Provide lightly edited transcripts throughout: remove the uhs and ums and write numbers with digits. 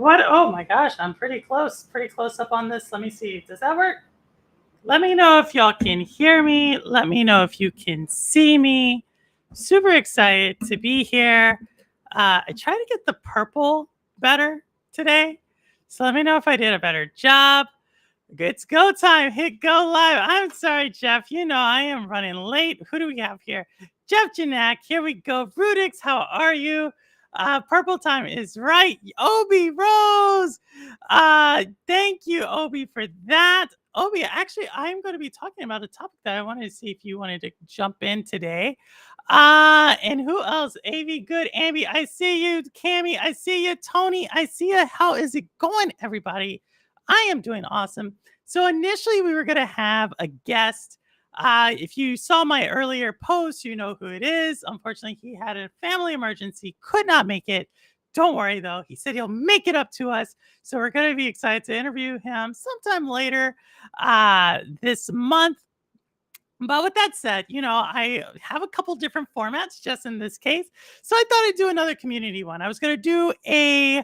What? Oh my gosh, I'm pretty close. Pretty close up on this. Let me see. Does that work? Let me know if y'all can hear me. Let me know if you can see me. Super excited to be here. I tried to get the purple better today. So let me know if I did a better job. It's go time. Hit go live. I'm sorry, Jeff. You know I am running late. Who do we have here? Jeff Janak. Here we go. Rudix, how are you? Purple time is right. Obi Rose. Thank you, Obi, for that. Obi, actually, I'm going to be talking about a topic that I wanted to see if you wanted to jump in today. And who else? AV, good. Ambi, I see you. Cammy, I see you. Tony, I see you. How is it going, everybody? I am doing awesome. So initially we were going to have a guest. If you saw my earlier post, you know who it is. Unfortunately, he had a family emergency, could not make it. Don't worry, though. He said he'll make it up to us. So we're going to be excited to interview him sometime later this month. But with that said, I have a couple different formats just in this case. So I thought I'd do another community one. I was going to do a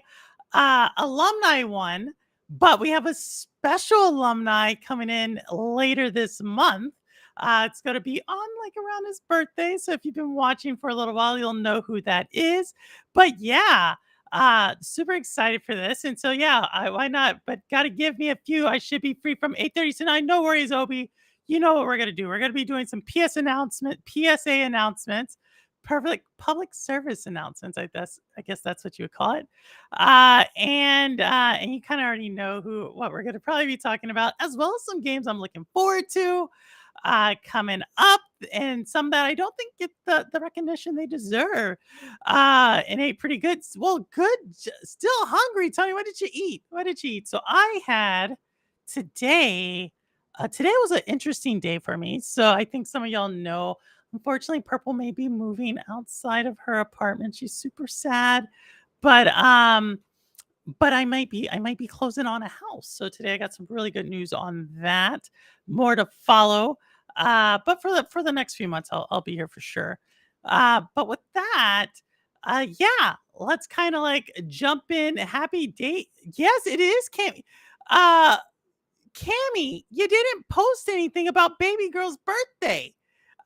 alumni one, but we have a special alumni coming in later this month. It's going to be on around his birthday. So if you've been watching for a little while, you'll know who that is. But yeah, super excited for this. And so, yeah, why not? But got to give me a few. I should be free from 8:30 tonight. No worries, Obi. You know what we're going to do. We're going to be doing some PSA announcements, public service announcements. I guess that's what you would call it. And you kind of already know what we're going to probably be talking about, as well as some games I'm looking forward to coming up, and some that I don't think get the recognition they deserve. And ate pretty good. Well, good. Still hungry. Tony, what did you eat? So I had today. Today was an interesting day for me. So I think some of y'all know, unfortunately, Purple may be moving outside of her apartment. She's super sad, but I might be closing on a house. So today I got some really good news on that. More to follow. But for the next few months, I'll be here for sure. But with that, yeah, let's kind of jump in. Happy date. Yes, it is, Cammy. Cammy, you didn't post anything about baby girl's birthday.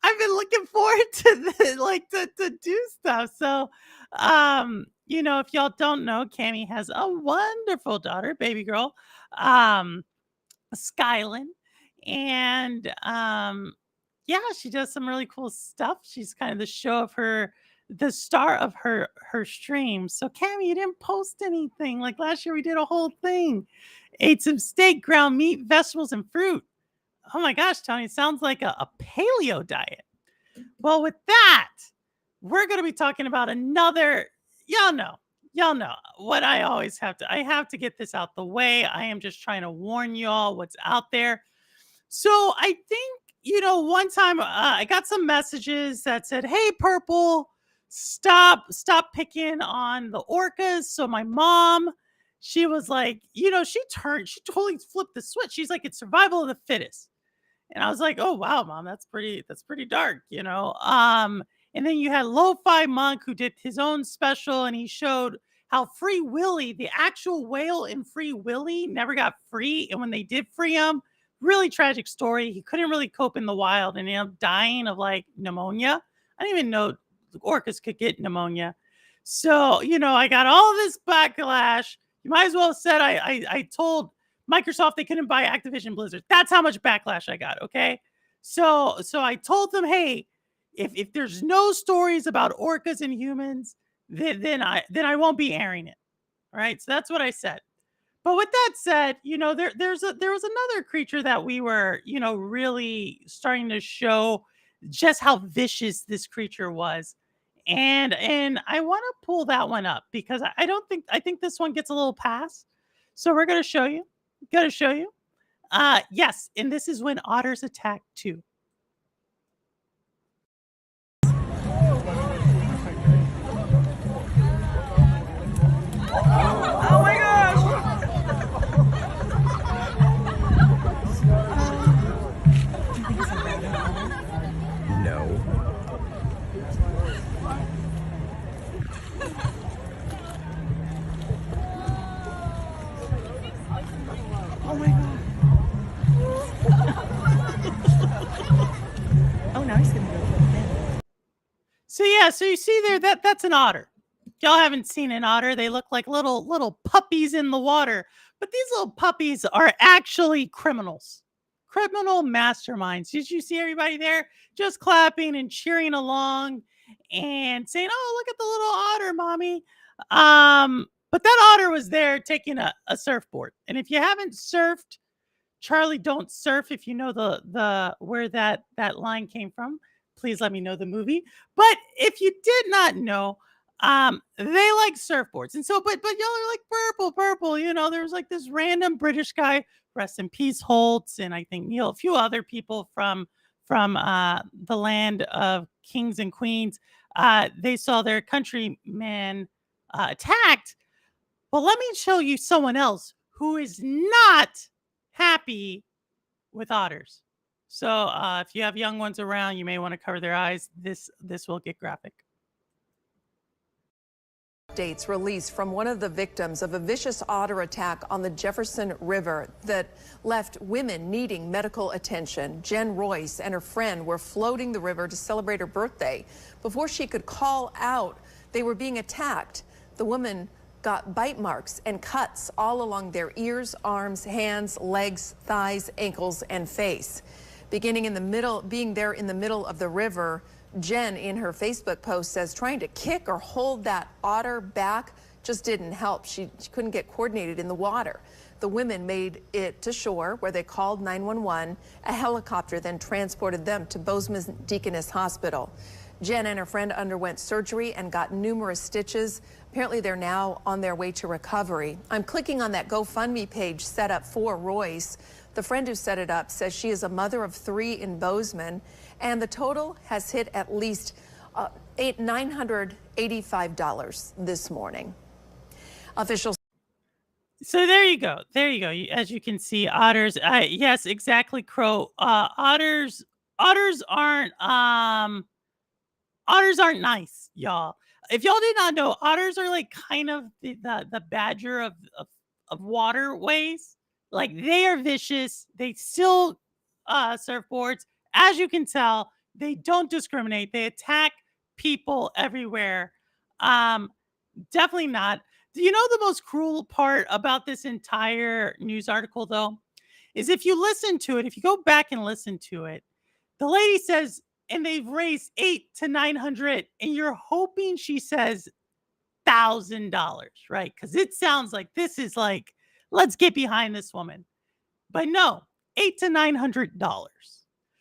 I've been looking forward to to do stuff. So, if y'all don't know, Cammy has a wonderful daughter, baby girl, Skylin, and yeah, she does some really cool stuff. She's kind of the star of her stream. So, Cammy, you didn't post anything. Like last year, we did a whole thing. Ate some steak, ground meat, vegetables, and fruit. Oh my gosh, Tony, it sounds like a paleo diet. Well, with that, we're going to be talking about another, y'all know what I always have to get this out the way. I am just trying to warn y'all what's out there. So I think, one time I got some messages that said, hey, Purple, stop picking on the orcas. So my mom, she was like, she totally flipped the switch. She's like, it's survival of the fittest. And I was like, oh, wow, Mom, that's pretty dark, And then you had Lo-Fi Monk, who did his own special, and he showed how Free Willy, the actual whale in Free Willy, never got free. And when they did free him, really tragic story. He couldn't really cope in the wild and ended up dying of pneumonia. I didn't even know orcas could get pneumonia. So, I got all this backlash. You might as well have said I told Microsoft they couldn't buy Activision Blizzard. That's how much backlash I got, okay? So I told them, hey, if there's no stories about orcas and humans, then I won't be airing it. All right? So that's what I said. But with that said, there was another creature that we were, really starting to show just how vicious this creature was. And I want to pull that one up because I think this one gets a little pass. So we're going to show you. Yes, and this is when otters attack too. Oh my gosh! No. Oh my god. Oh, now he's gonna go for it. So yeah, so you see there that's an otter. Y'all haven't seen an otter. They look like little puppies in the water. But these little puppies are actually criminals. Criminal masterminds. Did you see everybody there just clapping and cheering along and saying, "Oh, look at the little otter, mommy." But that otter was there taking a surfboard. And if you haven't surfed, Charlie, don't surf. If you know the where that line came from, please let me know the movie. But if you did not know, they like surfboards, and so but y'all are like purple. You know, there was like this random British guy, rest in peace, Holtz, and I think a few other people from the land of kings and queens. They saw their countrymen attacked. But let me show you someone else who is not happy with otters. So if you have young ones around, you may want to cover their eyes. This will get graphic. Updates released from one of the victims of a vicious otter attack on the Jefferson River that left women needing medical attention. Jen Royce and her friend were floating the river to celebrate her birthday. Before she could call out, they were being attacked. The woman got bite marks and cuts all along their ears, arms, hands, legs, thighs, ankles, and face. Being there in the middle of the river, Jen, in her Facebook post, says trying to kick or hold that otter back just didn't help. She couldn't get coordinated in the water. The women made it to shore, where they called 911. A helicopter then transported them to Bozeman Deaconess Hospital. Jen and her friend underwent surgery and got numerous stitches. Apparently, they're now on their way to recovery. I'm clicking on that GoFundMe page set up for Royce. The friend who set it up says she is a mother of 3 in Bozeman, and the total has hit at least $985 this morning. Officials. So there you go. As you can see, otters. Yes, exactly, Crow. Otters aren't nice, y'all. If y'all did not know, otters are like kind of the badger of waterways. Like, they are vicious. They still surfboards. As you can tell, they don't discriminate. They attack people everywhere. Definitely not. Do you know the most cruel part about this entire news article, though? Is if you listen to it, if you go back and listen to it, the lady says, and they've raised $800 to $900, and you're hoping she says $1,000, right? Because it sounds like this is like, let's get behind this woman. But no, $800 to $900.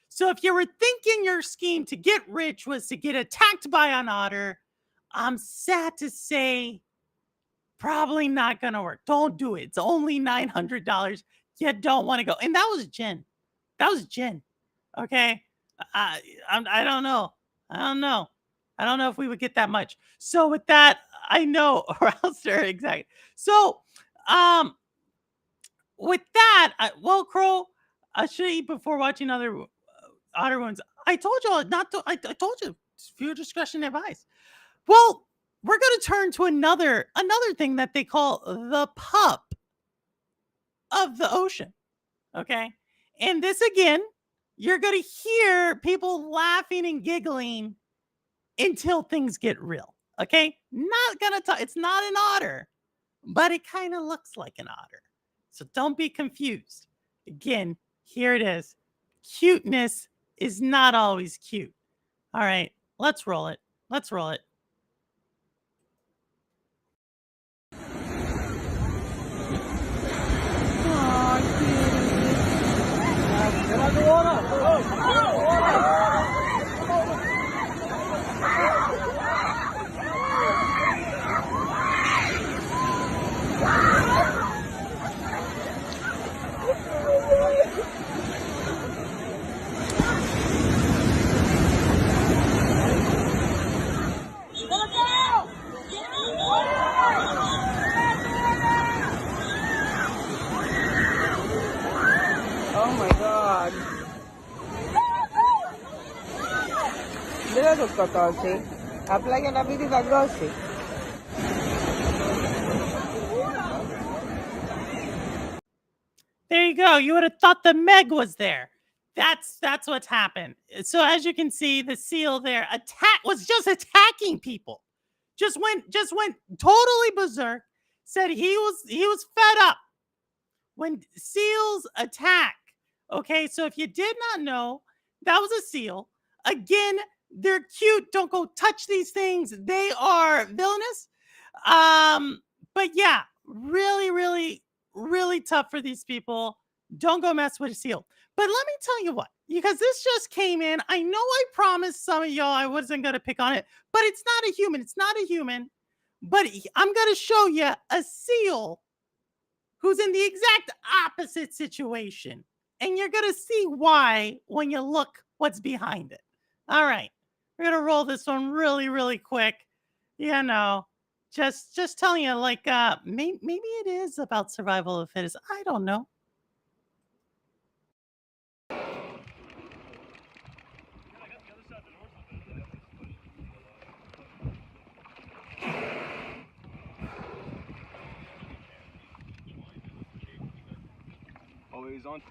So if you were thinking your scheme to get rich was to get attacked by an otter, I'm sad to say, probably not going to work. Don't do it. It's only $900. You don't want to go. And that was Jen. Okay. I don't know. I don't know if we would get that much. So with that, I know, or else exactly. So, with that, Crow, I'll show you before watching other otter ones. I told y'all not to. I told you, viewer discretion advice. Well, we're going to turn to another thing that they call the pup of the ocean. Okay, and this again, you're going to hear people laughing and giggling until things get real. Okay, not gonna talk. It's not an otter, but it kind of looks like an otter. So don't be confused. Again, here it is. Cuteness is not always cute. All right, let's roll it. Oh my God. Dove tutto così? La playa la vedi da così? There you go. You would have thought the Meg was there. That's what's happened. So as you can see, the seal there was just attacking people. Just went totally berserk. Said he was fed up when seals attack. Okay, so if you did not know, that was a seal. Again, they're cute. Don't go touch these things. They are villainous. But yeah, really, really, really tough for these people. Don't go mess with a seal. But let me tell you what, because this just came in. I know I promised some of y'all I wasn't going to pick on it, but it's not a human. It's not a human. But I'm going to show you a seal who's in the exact opposite situation. And you're going to see why when you look what's behind it. All right. We're going to roll this one really, really quick. You know, just telling you, like, maybe it is about survival of the fittest. I don't know. Always on.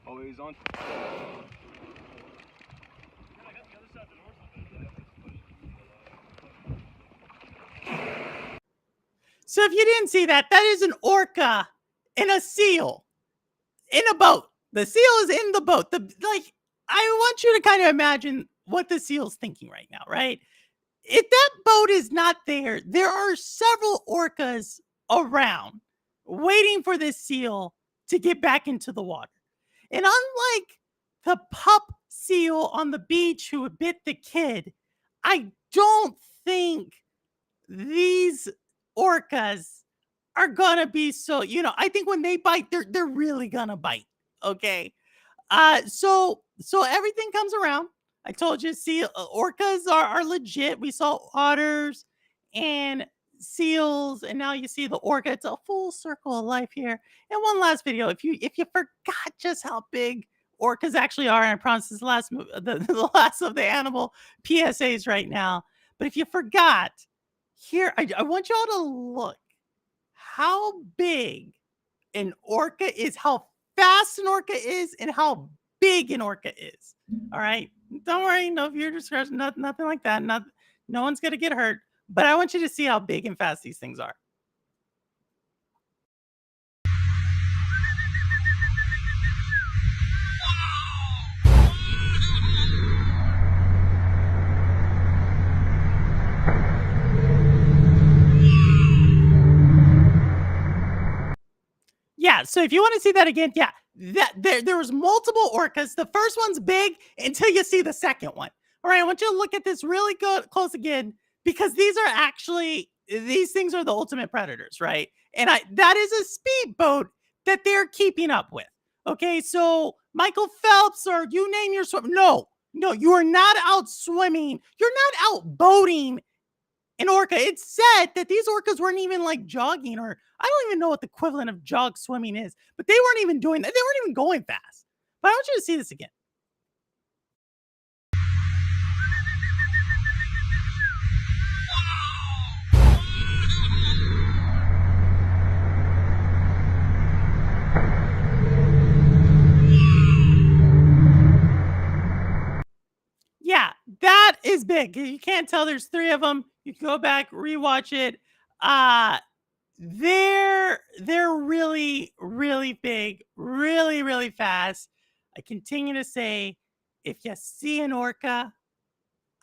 Always on. So if you didn't see that, that is an orca in a seal in a boat. The seal is in the boat. I want you to kind of imagine what the seal's thinking right now, right? If that boat is not there, there are several orcas around waiting for this seal to get back into the water. And unlike the pup seal on the beach who bit the kid, I don't think these orcas are gonna be so, I think when they bite, they're really gonna bite. Okay. So everything comes around. I told you, see, orcas are legit. We saw otters and seals, and now you see the orca. It's a full circle of life here. And one last video, if you forgot just how big orcas actually are, and I promise this is the last of the animal PSAs right now. But if you forgot, here I want y'all to look how big an orca is, how fast an orca is, and how big an orca is. All right. Don't worry. No viewer discretion, nothing like that. No one's going to get hurt. But I want you to see how big and fast these things are. Yeah, so if you want to see that again, yeah, there was multiple orcas. The first one's big until you see the second one. All right, I want you to look at this really close again, because these things are the ultimate predators, right? And that is a speedboat that they're keeping up with. Okay, so Michael Phelps, or you name your swim. No, you are not out swimming. You're not out boating an orca. It said that these orcas weren't even like jogging, or I don't even know what the equivalent of jog swimming is, but they weren't even doing that. They weren't even going fast. But I want you to see this again. Yeah, that is big. You can't tell there's three of them. You can go back, rewatch it. They're really, really big, really, really fast. I continue to say, if you see an orca,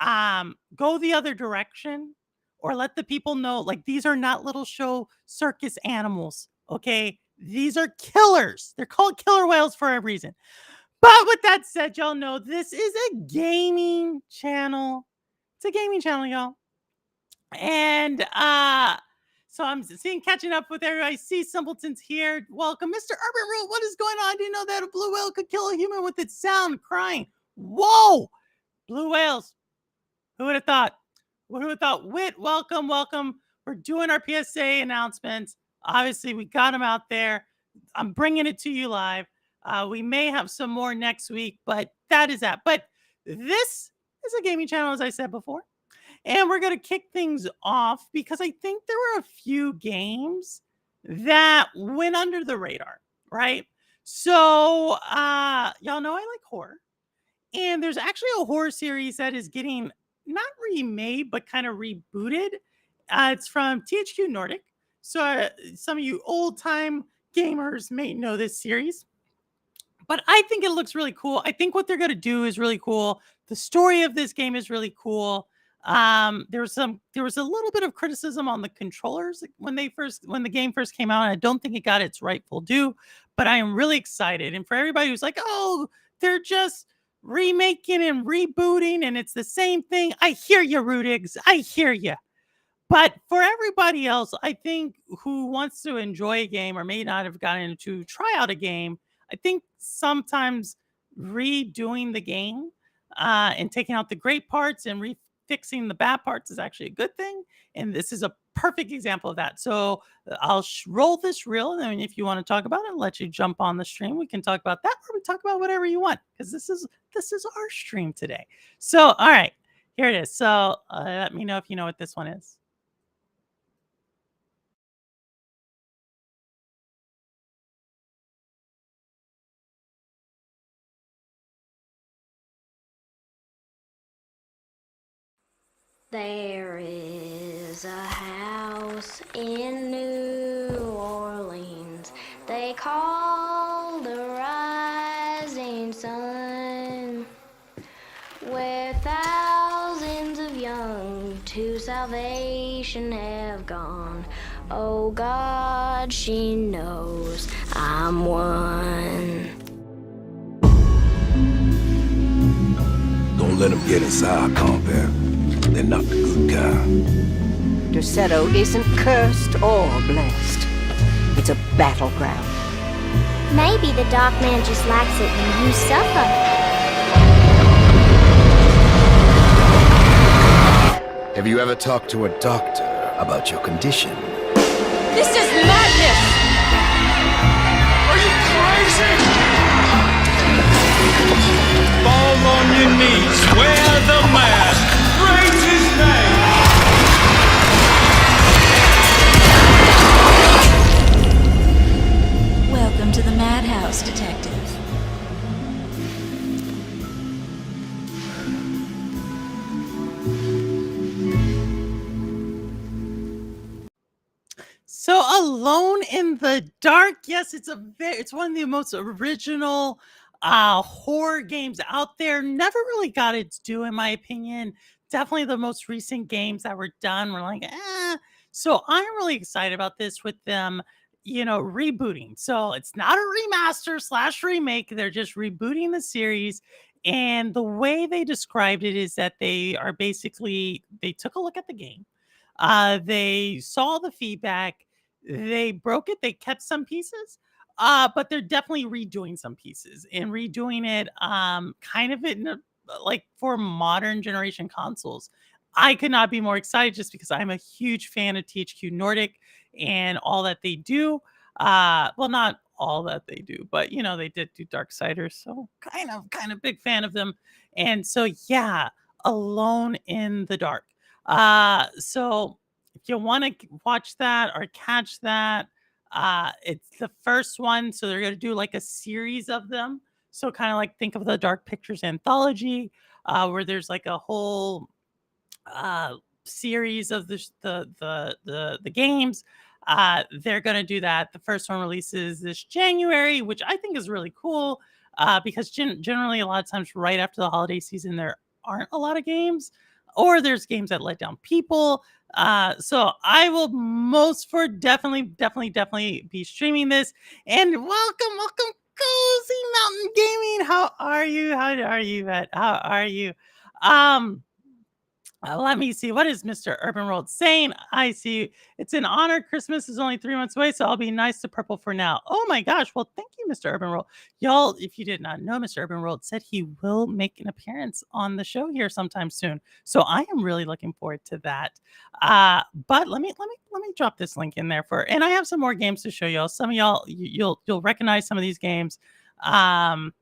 go the other direction, or let the people know, like, these are not little show circus animals. Okay, these are killers. They're called killer whales for a reason. But with that said, y'all know this is a gaming channel. It's a gaming channel, y'all. And so I'm catching up with everybody. I see Simpleton's here. Welcome, Mr. Urban Rule. What is going on? Do you know that a blue whale could kill a human with its sound crying? Whoa! Blue whales. Who would have thought? Who would have thought? Wit, welcome. We're doing our PSA announcements. Obviously, we got them out there. I'm bringing it to you live. We may have some more next week, but that is that. But this is a gaming channel, as I said before. And we're going to kick things off because I think there were a few games that went under the radar, right? So, y'all know I like horror. And there's actually a horror series that is getting not remade, but kind of rebooted. It's from THQ Nordic. So, some of you old time gamers may know this series, but I think it looks really cool. I think what they're going to do is really cool. The story of this game is really cool. There was a little bit of criticism on the controllers when the game first came out, and I don't think it got its rightful due, but I am really excited. And for everybody who's like, "Oh, they're just remaking and rebooting and it's the same thing." I hear you, Rudigs. I hear you. But for everybody else, I think who wants to enjoy a game or may not have gotten to try out a game, I think sometimes redoing the game and taking out the great parts and refixing the bad parts is actually a good thing. And this is a perfect example of that. So I'll roll this reel. And if you want to talk about it, let you jump on the stream. We can talk about that, or we talk about whatever you want, because this is our stream today. So all right, here it is. So let me know if you know what this one is. There is a house in New Orleans they call the Rising Sun, where thousands of young to salvation have gone. Oh God, she knows I'm one. Don't let them get inside, compare. They're not the good kind. Derceto isn't cursed or blessed. It's a battleground. Maybe the Dark Man just likes it when you suffer. Have you ever talked to a doctor about your condition? This is madness! Are you crazy? Fall on your knees, wear the mask, praise his name. Welcome to the Madhouse, Detective. So Alone in the Dark, yes, it's one of the most original horror games out there. Never really got its due, in my opinion. Definitely the most recent games that were done were like, eh. So I'm really excited about this with them, rebooting. So it's not a remaster slash remake. They're just rebooting the series. And the way they described it is that they took a look at the game. They saw the feedback, they broke it, they kept some pieces, but they're definitely redoing some pieces and redoing it kind of like for modern generation consoles. I could not be more excited just because I'm a huge fan of THQ Nordic and all that they do. Well, not all that they do, but they did do Darksiders, so kind of big fan of them. And so yeah, Alone in the Dark. So if you want to watch that or catch that, it's the first one. So they're going to do like a series of them. So kind of like think of the Dark Pictures anthology, where there's like a whole series of the games. They're going to do that. The first one releases this January, which I think is really cool, because generally a lot of times right after the holiday season there aren't a lot of games, or there's games that let down people. So I will most for definitely be streaming this. And welcome, Cozy Mountain Gaming. How are you? How are you, Vet? How are you? Let me see. What is Mr. Urban World saying? I see. It's an honor. Christmas is only 3 months away, so I'll be nice to Purple for now. Oh my gosh. Well, thank you, Mr. Urban World. Y'all, if you did not know, Mr. Urban World said he will make an appearance on the show here sometime soon. So I am really looking forward to that. But let me drop this link in there and I have some more games to show y'all. Some of y'all you'll recognize some of these games. Um,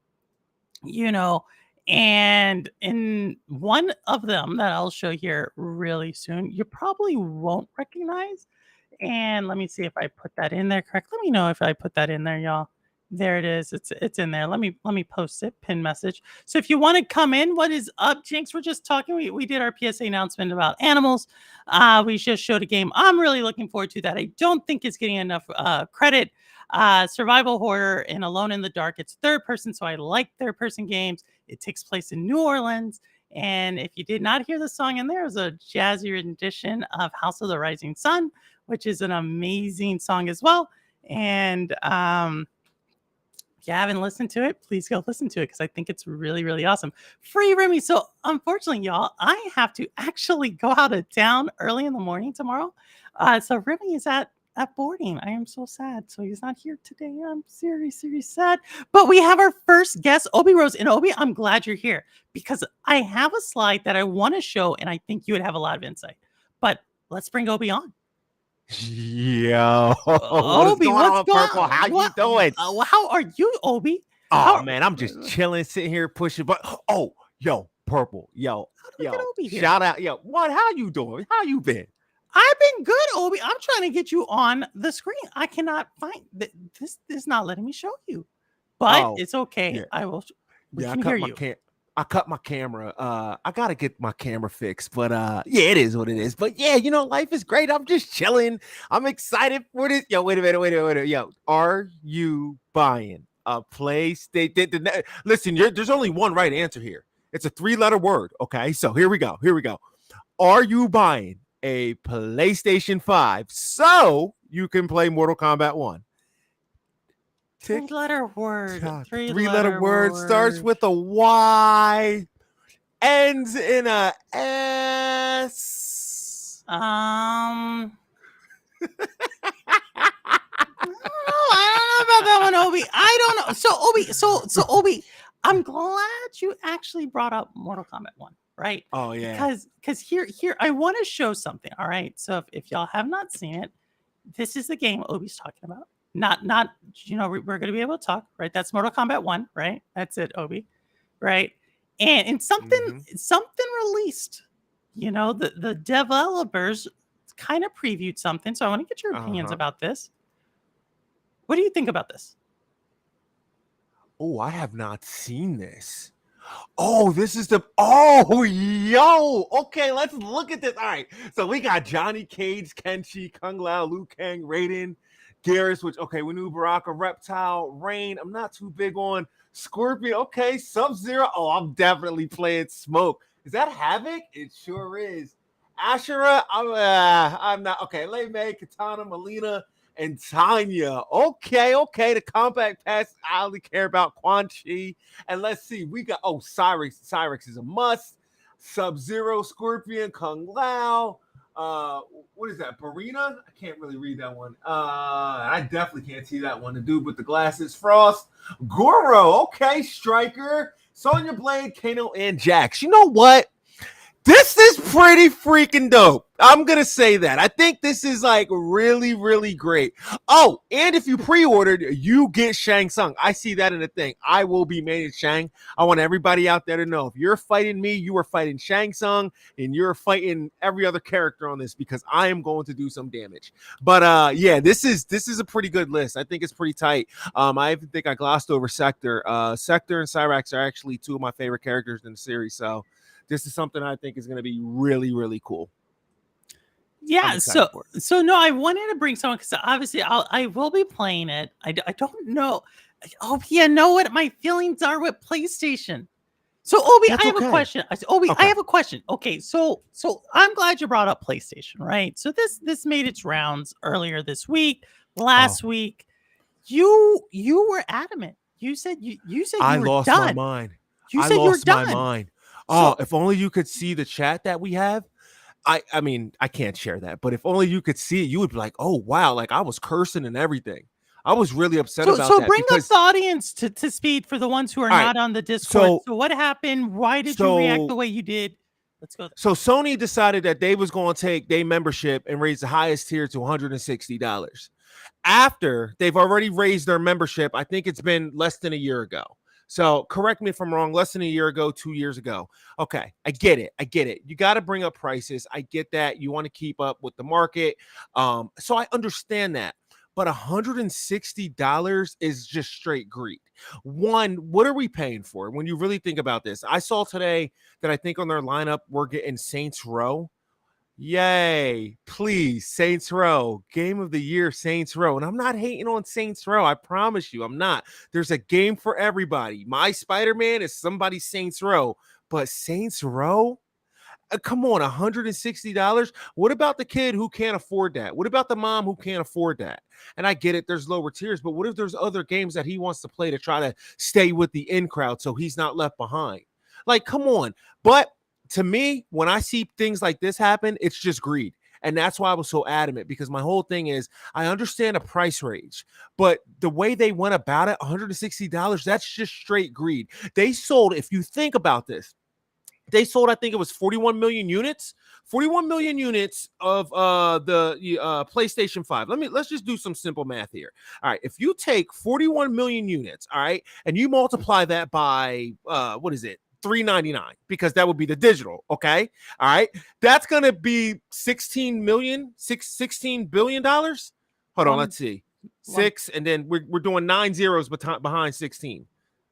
you know, and in one of them that I'll show here really soon, you probably won't recognize. And let me see if I put that in there correct. Let me know if I put that in there, y'all. There it is. It's in there. Let me post it. Pin message. So if you want to come in, what is up, Jinx? We're just talking. We did our PSA announcement about animals. We just showed a game I'm really looking forward to that I don't think is getting enough credit. Survival horror and Alone in the Dark. It's third person, so I like third person games. It takes place in New Orleans. And if you did not hear the song in there, it was a jazzy rendition of House of the Rising Sun, which is an amazing song as well. And if you haven't listened to it, please go listen to it because I think it's really, really awesome. Free Remy. So unfortunately, y'all, I have to actually go out of town early in the morning tomorrow. So Remy is at boarding. I am so sad. So he's not here today. I'm seriously sad. But we have our first guest, Obi Rose. And Obi, I'm glad you're here because I have a slide that I want to show, and I think you would have a lot of insight. But let's bring Obi on. Yo, Obi, what's going on? How you doing? How are you, Obi? Oh man, I'm just chilling, sitting here pushing. But yo, Purple, yo, shout out, yo, what? How you doing? How you been? I've been good, Obi. I'm trying to get you on the screen. I cannot find this. Is not letting me show you, but it's okay. Yeah. I will. We Yeah, can hear you. I cut my camera. I gotta get my camera fixed, but yeah, it is what it is. But yeah, life is great. I'm just chilling. I'm excited for this. Yo, wait a minute. Yo, are you buying a PlayStation? Listen, there's only one right answer here. It's a 3-letter word. Okay, so here we go. Are you buying a PlayStation 5 so you can play Mortal Kombat 1? 3-letter word. 3-letter word starts with a Y, ends in a S. I don't know about that one, Obi. I don't know. So Obi, I'm glad you actually brought up Mortal Kombat 1, right? Oh yeah. Because here I want to show something. All right. So if y'all have not seen it, this is the game Obi's talking about. Not we're going to be able to talk, right? That's Mortal Kombat 1, right? That's it, Obi, right? And something released. The developers kind of previewed something, so I want to get your opinions about this. What do you think about this? Oh, I have not seen this. Oh, this is yo. Okay, let's look at this. All right, so we got Johnny Cage, Kenshi, Kung Lao, Liu Kang, Raiden, Garrus, which, okay, we knew Baraka, Reptile, Rain. I'm not too big on Scorpion. Okay, Sub-Zero. Oh, I'm definitely playing Smoke. Is that Havoc? It sure is. Ashura, I'm not. Okay, Lei Mei, Katana, Melina, and Tanya. Okay. The compact pass, I only care about Quan Chi. And let's see, we got, Cyrix. Cyrix is a must. Sub-Zero, Scorpion, Kung Lao. What is that? Barina? I can't really read that one. I definitely can't see that one. The dude with the glasses. Frost. Goro. Okay. Striker. Sonya Blade, Kano, and Jax. You know what? This is pretty freaking dope. I'm going to say that. I think this is like really, really great. Oh, and if you pre-ordered, you get Shang Tsung. I see that in the thing. I will be main Shang. I want everybody out there to know if you're fighting me, you are fighting Shang Tsung, and you're fighting every other character on this because I am going to do some damage. But yeah, this is a pretty good list. I think it's pretty tight. I even think I glossed over Sector. Sector and Cyrax are actually two of my favorite characters in the series. So this is something I think is going to be really, really cool. Yeah. So no, I wanted to bring someone because obviously I will be playing it. I don't know. Oh, yeah. Know what my feelings are with PlayStation. So Obi, I have a question. I have a question. Okay. So I'm glad you brought up PlayStation, right? So this made its rounds earlier this week, last week. You were adamant. You said you said I were lost done. my mind. You I said you were lost my done. mind. Oh, if only you could see the chat that we have. I mean, I can't share that, but if only you could see it, you would be like, oh, wow, like I was cursing and everything. I was really upset about that. So bring up the audience to speed for the ones who are not on the Discord. So what happened? Why did you react the way you did? Let's go. So Sony decided that they was going to take their membership and raise the highest tier to $160. after they've already raised their membership. I think it's been less than a year ago. So correct me if I'm wrong, less than a year ago, 2 years ago. Okay, I get it. You got to bring up prices. I get that. You want to keep up with the market. So I understand that. But $160 is just straight greed. One, what are we paying for when you really think about this? I saw today that I think on their lineup, we're getting Saints Row. Yay, please, Saints Row, game of the year, Saints Row. And I'm not hating on Saints Row. I promise you, I'm not. There's a game for everybody. My Spider-Man is somebody's Saints Row, but Saints Row? Come on, $160. What about the kid who can't afford that? What about the mom who can't afford that? And I get it, there's lower tiers, but what if there's other games that he wants to play to try to stay with the in crowd so he's not left behind? Like, come on. But to me, when I see things like this happen, it's just greed. And that's why I was so adamant, because my whole thing is I understand a price range, but the way they went about it, $160, that's just straight greed. They sold, if you think about this, they sold, I think it was 41 million units. 41 million units of the PlayStation 5. Let's just do some simple math here. All right, if you take 41 million units, all right, and you multiply that by what is it? $3.99, because that would be the digital. Okay, all right, that's gonna be $16 billion. Hold on, let's see, six, and then we're doing 9 zeros behind 16.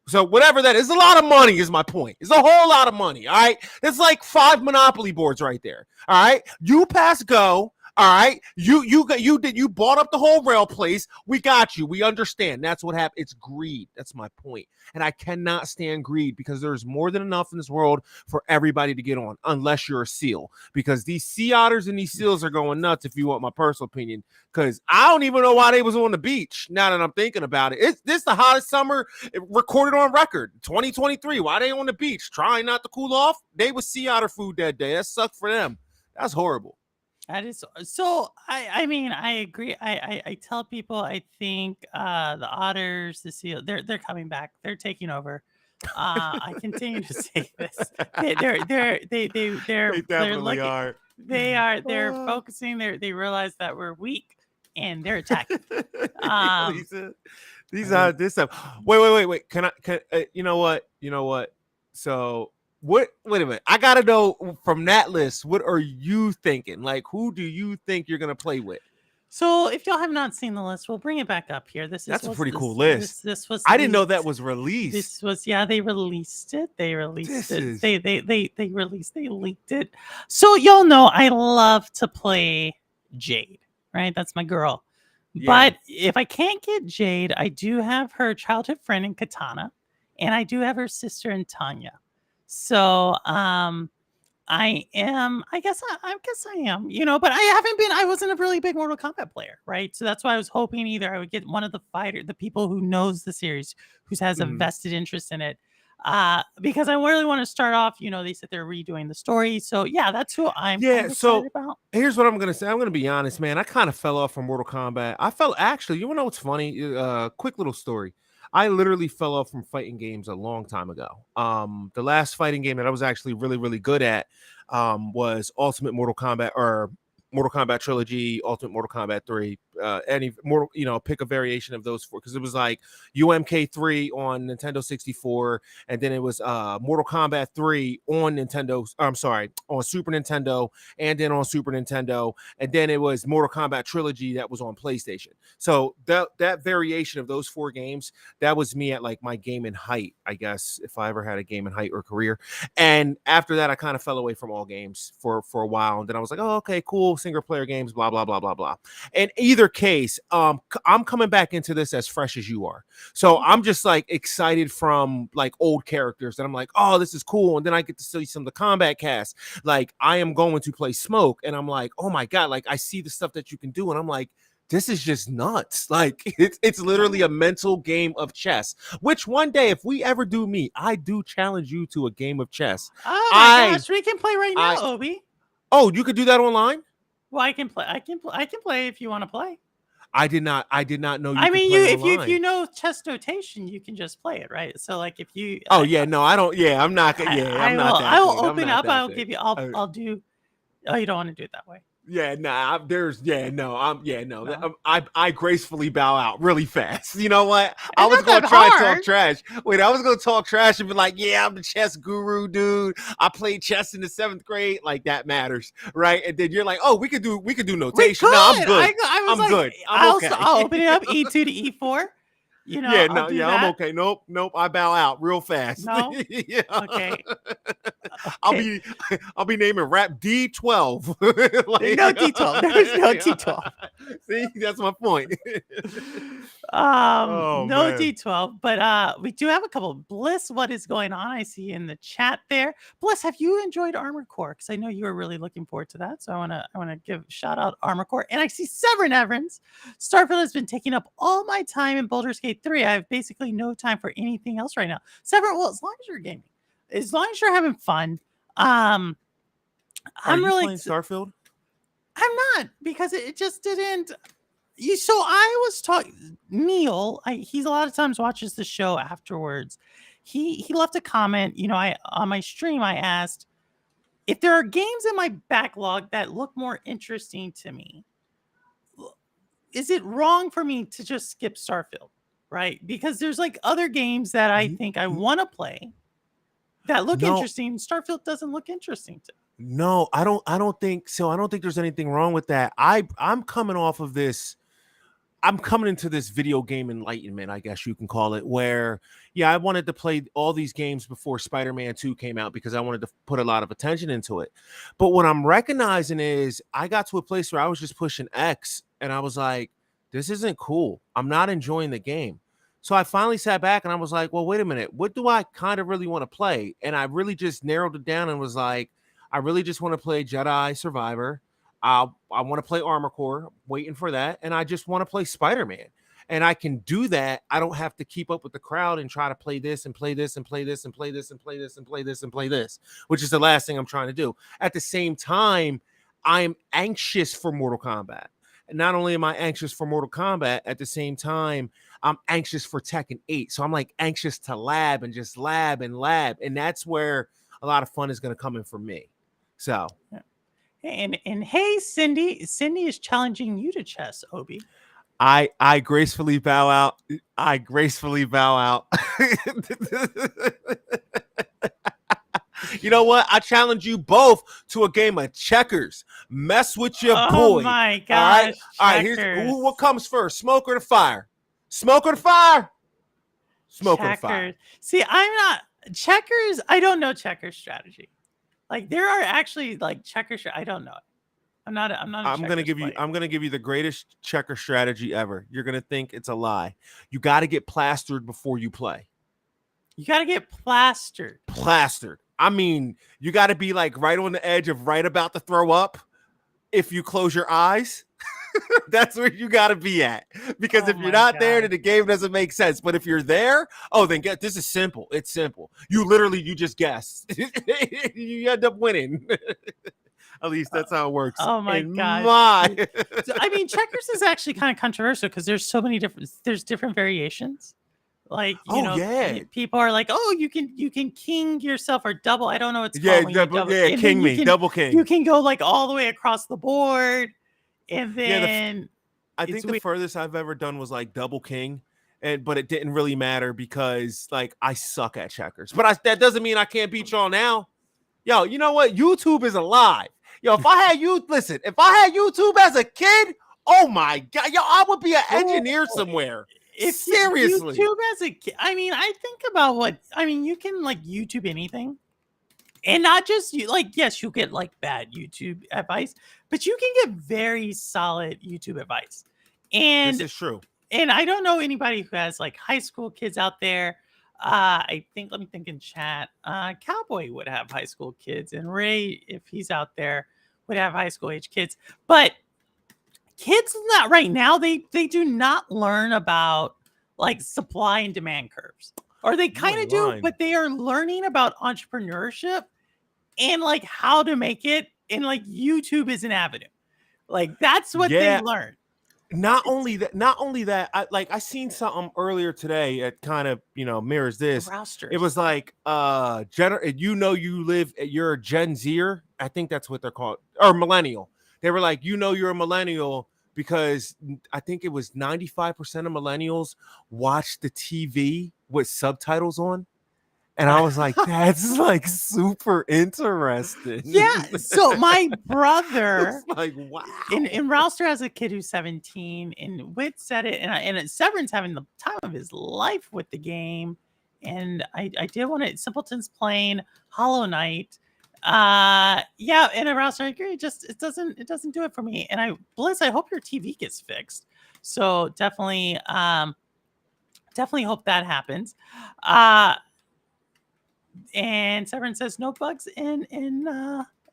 So whatever that is, a lot of money is my point. It's a whole lot of money. All right. That's like 5 Monopoly boards right there. All right. You pass go. All right. You bought up the whole rail place. We got you. We understand. That's what happened. It's greed. That's my point. And I cannot stand greed, because there's more than enough in this world for everybody to get on, unless you're a seal, because these sea otters and these seals are going nuts, if you want my personal opinion, because I don't even know why they was on the beach. Now that I'm thinking about it, this the hottest summer recorded on record, 2023. Why they on the beach trying not to cool off? They was sea otter food that day. That sucked for them. That's horrible. That is so. I mean, I agree. I tell people, I think the otters, the seal, they're coming back. They're taking over. I continue to say this. They're They definitely looking, are. they're focusing. They realize that we're weak, and they're attacking. These are this stuff. Wait. Can you know what? So wait a minute. I gotta know from that list, what are you thinking? Like, who do you think you're gonna play with? So if y'all have not seen the list, we'll bring it back up here. That's a pretty cool list. This was. I didn't know that was released. This was, yeah. They released it. They released it. They released. They leaked it. So y'all know I love to play Jade. Right, that's my girl. Yeah. But if I can't get Jade, I do have her childhood friend in Katana, and I do have her sister in Tanya. So I guess I am, but I wasn't a really big Mortal Kombat player, right? So that's why I was hoping either I would get one of the people who knows the series, who has a vested interest in it. Because I really want to start off, they said they're redoing the story. So yeah, that's who I'm excited about. Here's what I'm gonna say. I'm gonna be honest, man. I kind of fell off from Mortal Kombat. I fell, actually, you wanna know what's funny? Quick little story. I literally fell off from fighting games a long time ago. The last fighting game that I was actually really, really good at was Ultimate Mortal Kombat, or Mortal Kombat Trilogy, Ultimate Mortal Kombat 3, any more, pick a variation of those four, because it was like UMK3 on Nintendo 64, and then it was Mortal Kombat 3 on on Super Nintendo, and then on Super Nintendo, and then it was Mortal Kombat Trilogy that was on PlayStation. So that variation of those four games, that was me at like my gaming height, I guess, if I ever had a gaming height or career. And after that, I kind of fell away from all games for a while, and then I was like, oh, okay, cool, single player games, blah blah blah blah blah. In either case, I'm coming back into this as fresh as you are, so I'm just like excited from like old characters, and I'm like, oh, this is cool. And then I get to see some of the combat cast. Like, I am going to play Smoke, and I'm like, oh my god, like I see the stuff that you can do, and I'm like, this is just nuts. Like, it's literally a mental game of chess, which one day, if we ever do meet, I do challenge you to a game of chess. Oh my gosh, we can play right now, Obi. Oh, you could do that online? Well, I can play. I can play if you want to play. I did not know you. I mean, if you know chess notation, you can just play it, right? So, like, if you. Oh yeah, no, I don't. Yeah, I'm not. Yeah, I'm not. I will open up. I'll give you. I'll do. Oh, you don't want to do it that way. Yeah, nah, there's yeah, no, no. No? I gracefully bow out really fast. You know what? I And was not gonna that try and talk hard. trash. Wait, I was gonna talk trash and be like, yeah, I'm the chess guru, dude. I played chess in the 7th grade. Like that matters, right? And then you're like, oh, we could do We notation. could. No, I'm good. I was I'm like, good. I'm okay. I'll open it up E2 to E4. You know, Yeah, I'll no, do yeah, I'm that. okay. Nope. I bow out real fast. No? Yeah. Okay. I'll Okay. be naming rap D12. No D12. There's no D12. See, that's my point. Oh No man. D12, but we do have a couple. Bliss, what is going on? I see in the chat there. Bliss, have you enjoyed Armored Core? Because I know you were really looking forward to that. So I wanna give shout out Armored Core. And I see Severin Evans. Starfield has been taking up all my time in Baldur's Gate 3. I have basically no time for anything else right now. Severin, well, as long as you're gaming, as long as you're having fun, Are I'm you really playing Starfield? I'm not, because it just didn't. So I was talking Neil. He's a lot of times watches the show afterwards. He left a comment. You know, I on my stream I asked if there are games in my backlog that look more interesting to me. Is it wrong for me to just skip Starfield? Right? Because there's like other games that I think I want to play that look No. interesting. Starfield doesn't look interesting to me. No, I don't think so. I don't think there's anything wrong with that. I'm coming off of this. I'm coming into this video game enlightenment, I guess you can call it, where I wanted to play all these games before Spider-Man 2 came out because I wanted to put a lot of attention into it. But what I'm recognizing is I got to a place where I was just pushing X and I was like, this isn't cool. I'm not enjoying the game. So I finally sat back and I was like, well, wait a minute. What do I kind of really want to play? And I really just narrowed it down and was like, I really just want to play Jedi Survivor. I want to play Armor Core, waiting for that, and I just want to play Spider-Man. And I can do that. I don't have to keep up with the crowd and try to play this and play this and play this and play this and play this and play this and play this, which is the last thing I'm trying to do. At the same time, I'm anxious for Mortal Kombat. And not only am I anxious for Mortal Kombat, at the same time, I'm anxious for Tekken 8. So I'm like anxious to lab and just lab and lab. And that's where a lot of fun is going to come in for me. So And hey, Cindy is challenging you to chess, Obi. I gracefully bow out. I gracefully bow out. You know what? I challenge you both to a game of checkers. Mess with your boy. Oh my gosh. All right. Here's what comes first: smoke or the fire? Smoke or the fire? Smoke or the fire? See, I'm not checkers. I don't know checkers strategy. Like there are actually like checkers. I don't know it. I'm not. I'm gonna give you the greatest checker strategy ever. You're gonna think it's a lie. You got to get plastered before you play. You got to get plastered. Plastered. I mean, you got to be like right on the edge of right about to throw up. If you close your eyes, that's where you got to be at. Because if you're not there, then the game doesn't make sense. But if you're there, then this is simple. It's simple. You just guess. You end up winning. At least that's how it works. Oh my god! I mean, checkers is actually kind of controversial because there's so many different variations. Like people are like, oh, you can king yourself or double. I don't know what's called. King me, double king. You can go like all the way across the board, and then I think the furthest I've ever done was like double king. But it didn't really matter because like I suck at checkers. But that doesn't mean I can't beat y'all now. Yo, you know what? YouTube is alive. Yo, if I had YouTube as a kid, oh my god, yo, I would be an engineer somewhere. Seriously, YouTube as a kid. I mean, I think about you can like YouTube anything, and not just you. Like, yes, you get like bad YouTube advice, but you can get very solid YouTube advice. And this is true. And I don't know anybody who has like high school kids out there. Let me think in chat. Cowboy would have high school kids, and Ray, if he's out there, would have high school age kids. But kids not right now, they do not learn about like supply and demand curves. Or they kind of do, but they are learning about entrepreneurship and like how to make it. And like YouTube is an avenue. Like that's what they learn. Not only that, I seen something earlier today that kind of mirrors this. It was like you're a Gen Zer, I think that's what they're called, or millennial. They were like, you're a millennial because I think it was 95% of millennials watch the TV with subtitles on. And I was like, that's like super interesting. Yeah. So my brother, It's like, wow. and Rouster has a kid who's 17, and Wit said it, and Severin's having the time of his life with the game. And I did want to Simpleton's playing Hollow Knight. Yeah, and Rouster, I agree. It doesn't do it for me. And Bliss, I hope your TV gets fixed. So definitely hope that happens. And Severin says no bugs in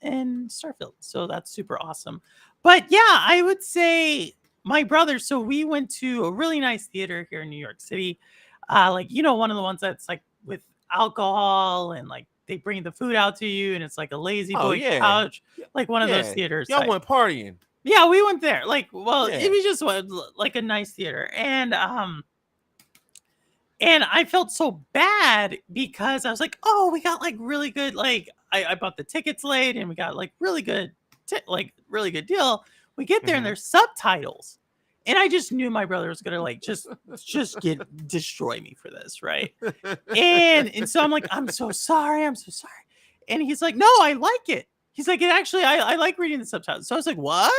Starfield, so that's super awesome. But yeah, I would say my brother. So we went to a really nice theater here in New York City, like one of the ones that's like with alcohol and like they bring the food out to you, and it's like a lazy boy couch, like one of those theaters. Y'all went partying. Yeah, we went there. Like, well, Yeah. it was just like a nice theater, and I felt so bad because I was like, oh, we got like really good, like I bought the tickets late and we got like really good, really good deal. We get there and there's subtitles. And I just knew my brother was gonna like just destroy me for this, right? And so I'm like, I'm so sorry. And he's like, no, I like it. He's like, I like reading the subtitles. So I was like, what?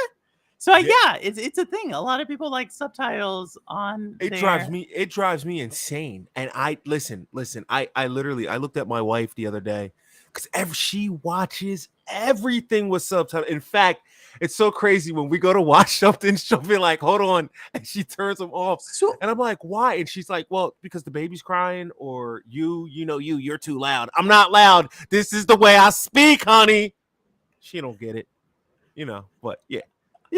So yeah, it's a thing. A lot of people like subtitles on. It drives me insane. And I listen. I literally looked at my wife the other day because she watches everything with subtitles. In fact, it's so crazy when we go to watch something, she'll be like, "Hold on," and she turns them off. And I'm like, "Why?" And she's like, "Well, because the baby's crying, or you're too loud." I'm not loud. This is the way I speak, honey. She don't get it, But yeah.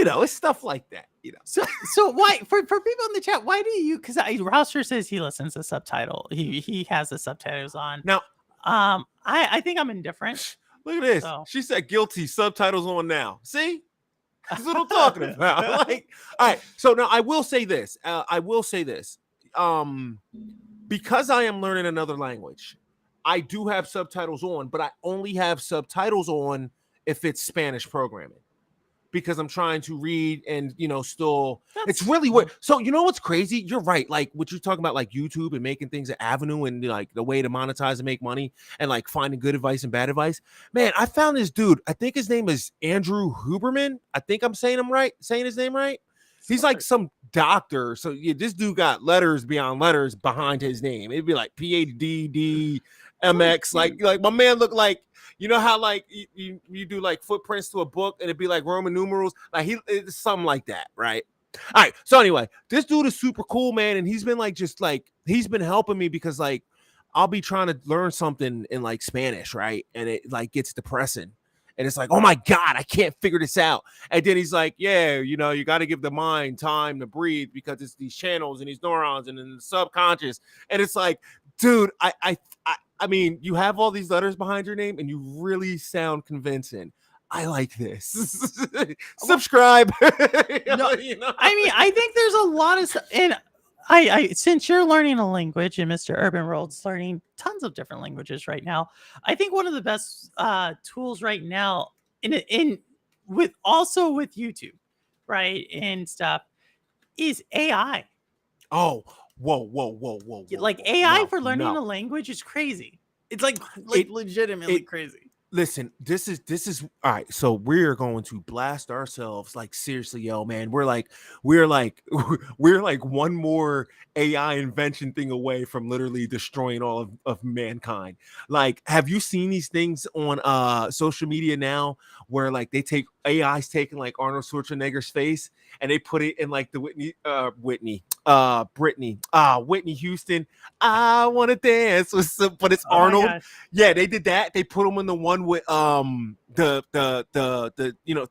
It's stuff like that, So why for people in the chat? Why do you? Because Rouster says he listens to subtitle. He has the subtitles on. Now, I think I'm indifferent. Look at this. So. She said guilty. Subtitles on now. See, that's what I'm talking about. Like, all right. So now I will say this. Because I am learning another language, I do have subtitles on, but I only have subtitles on if it's Spanish programming. Because I'm trying to read and it's really weird. So what's crazy? You're right. Like what you're talking about, like YouTube and making things an avenue and like the way to monetize and make money and like finding good advice and bad advice. Man, I found this dude. I think his name is Andrew Huberman. I think I'm saying his name right. He's like some doctor. So yeah, this dude got letters beyond letters behind his name. It'd be like PhD, MX. Like my man looked like. You know how like you do like footprints to a book and it'd be like Roman numerals, like it's something like that, right? All right. So anyway, this dude is super cool, man, and he's been like he's been helping me because like I'll be trying to learn something in like Spanish, right? And it like gets depressing, and it's like, oh my god, I can't figure this out. And then he's like, yeah, you got to give the mind time to breathe because it's these channels and these neurons and then the subconscious, and it's like, dude, I mean, you have all these letters behind your name and you really sound convincing. I like this. Subscribe. I mean, I think there's a lot of stuff. And I since you're learning a language and Mr. Urban World's learning tons of different languages right now, I think one of the best tools right now with YouTube, right, and stuff is AI. Oh, whoa. Like AI for learning a language is crazy. It's like legitimately crazy. Listen, this is all right. So we're going to blast ourselves like seriously, yo, man. We're like one more AI invention thing away from literally destroying all of mankind. Like, have you seen these things on social media now where like they take AI's taking like Arnold Schwarzenegger's face and they put it in like the Whitney Houston. I want to dance with some, but it's Arnold. Yeah, they did that. They put him in the one with the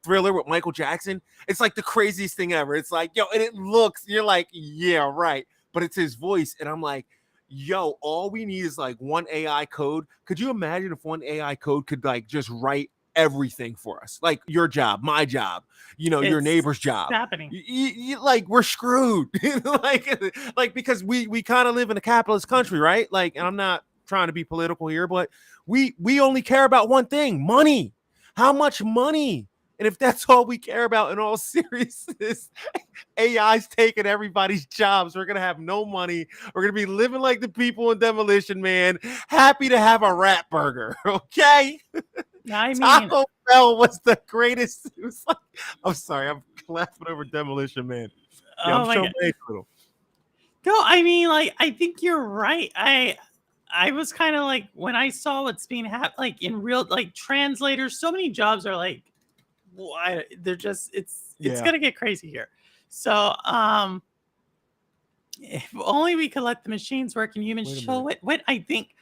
Thriller with Michael Jackson. It's like the craziest thing ever. It's like, yo, and it looks, you're like, yeah, right. But it's his voice, and I'm like, yo, all we need is like one AI code. Could you imagine if one AI code could like just write everything for us, like your job, my job, your neighbor's job? Happening. Like we're screwed. like because we kind of live in a capitalist country, right? Like, and I'm not trying to be political here, but we only care about one thing: money. How much money And if that's all we care about in all seriousness, AI's taking everybody's jobs. We're going to have no money. We're going to be living like the people in Demolition Man, happy to have a rat burger. Okay? I mean, Taco Bell was the greatest. It was like, I'm sorry, I'm laughing over Demolition Man. Yeah, oh I'm my showing God. my age a little. No, I mean, like, I think you're right. I was kind of like when I saw what's being like in real, like translators. So many jobs are like, why they're just it's Yeah. gonna get crazy here. So, if only we could let the machines work and humans Wait a show minute. what I think.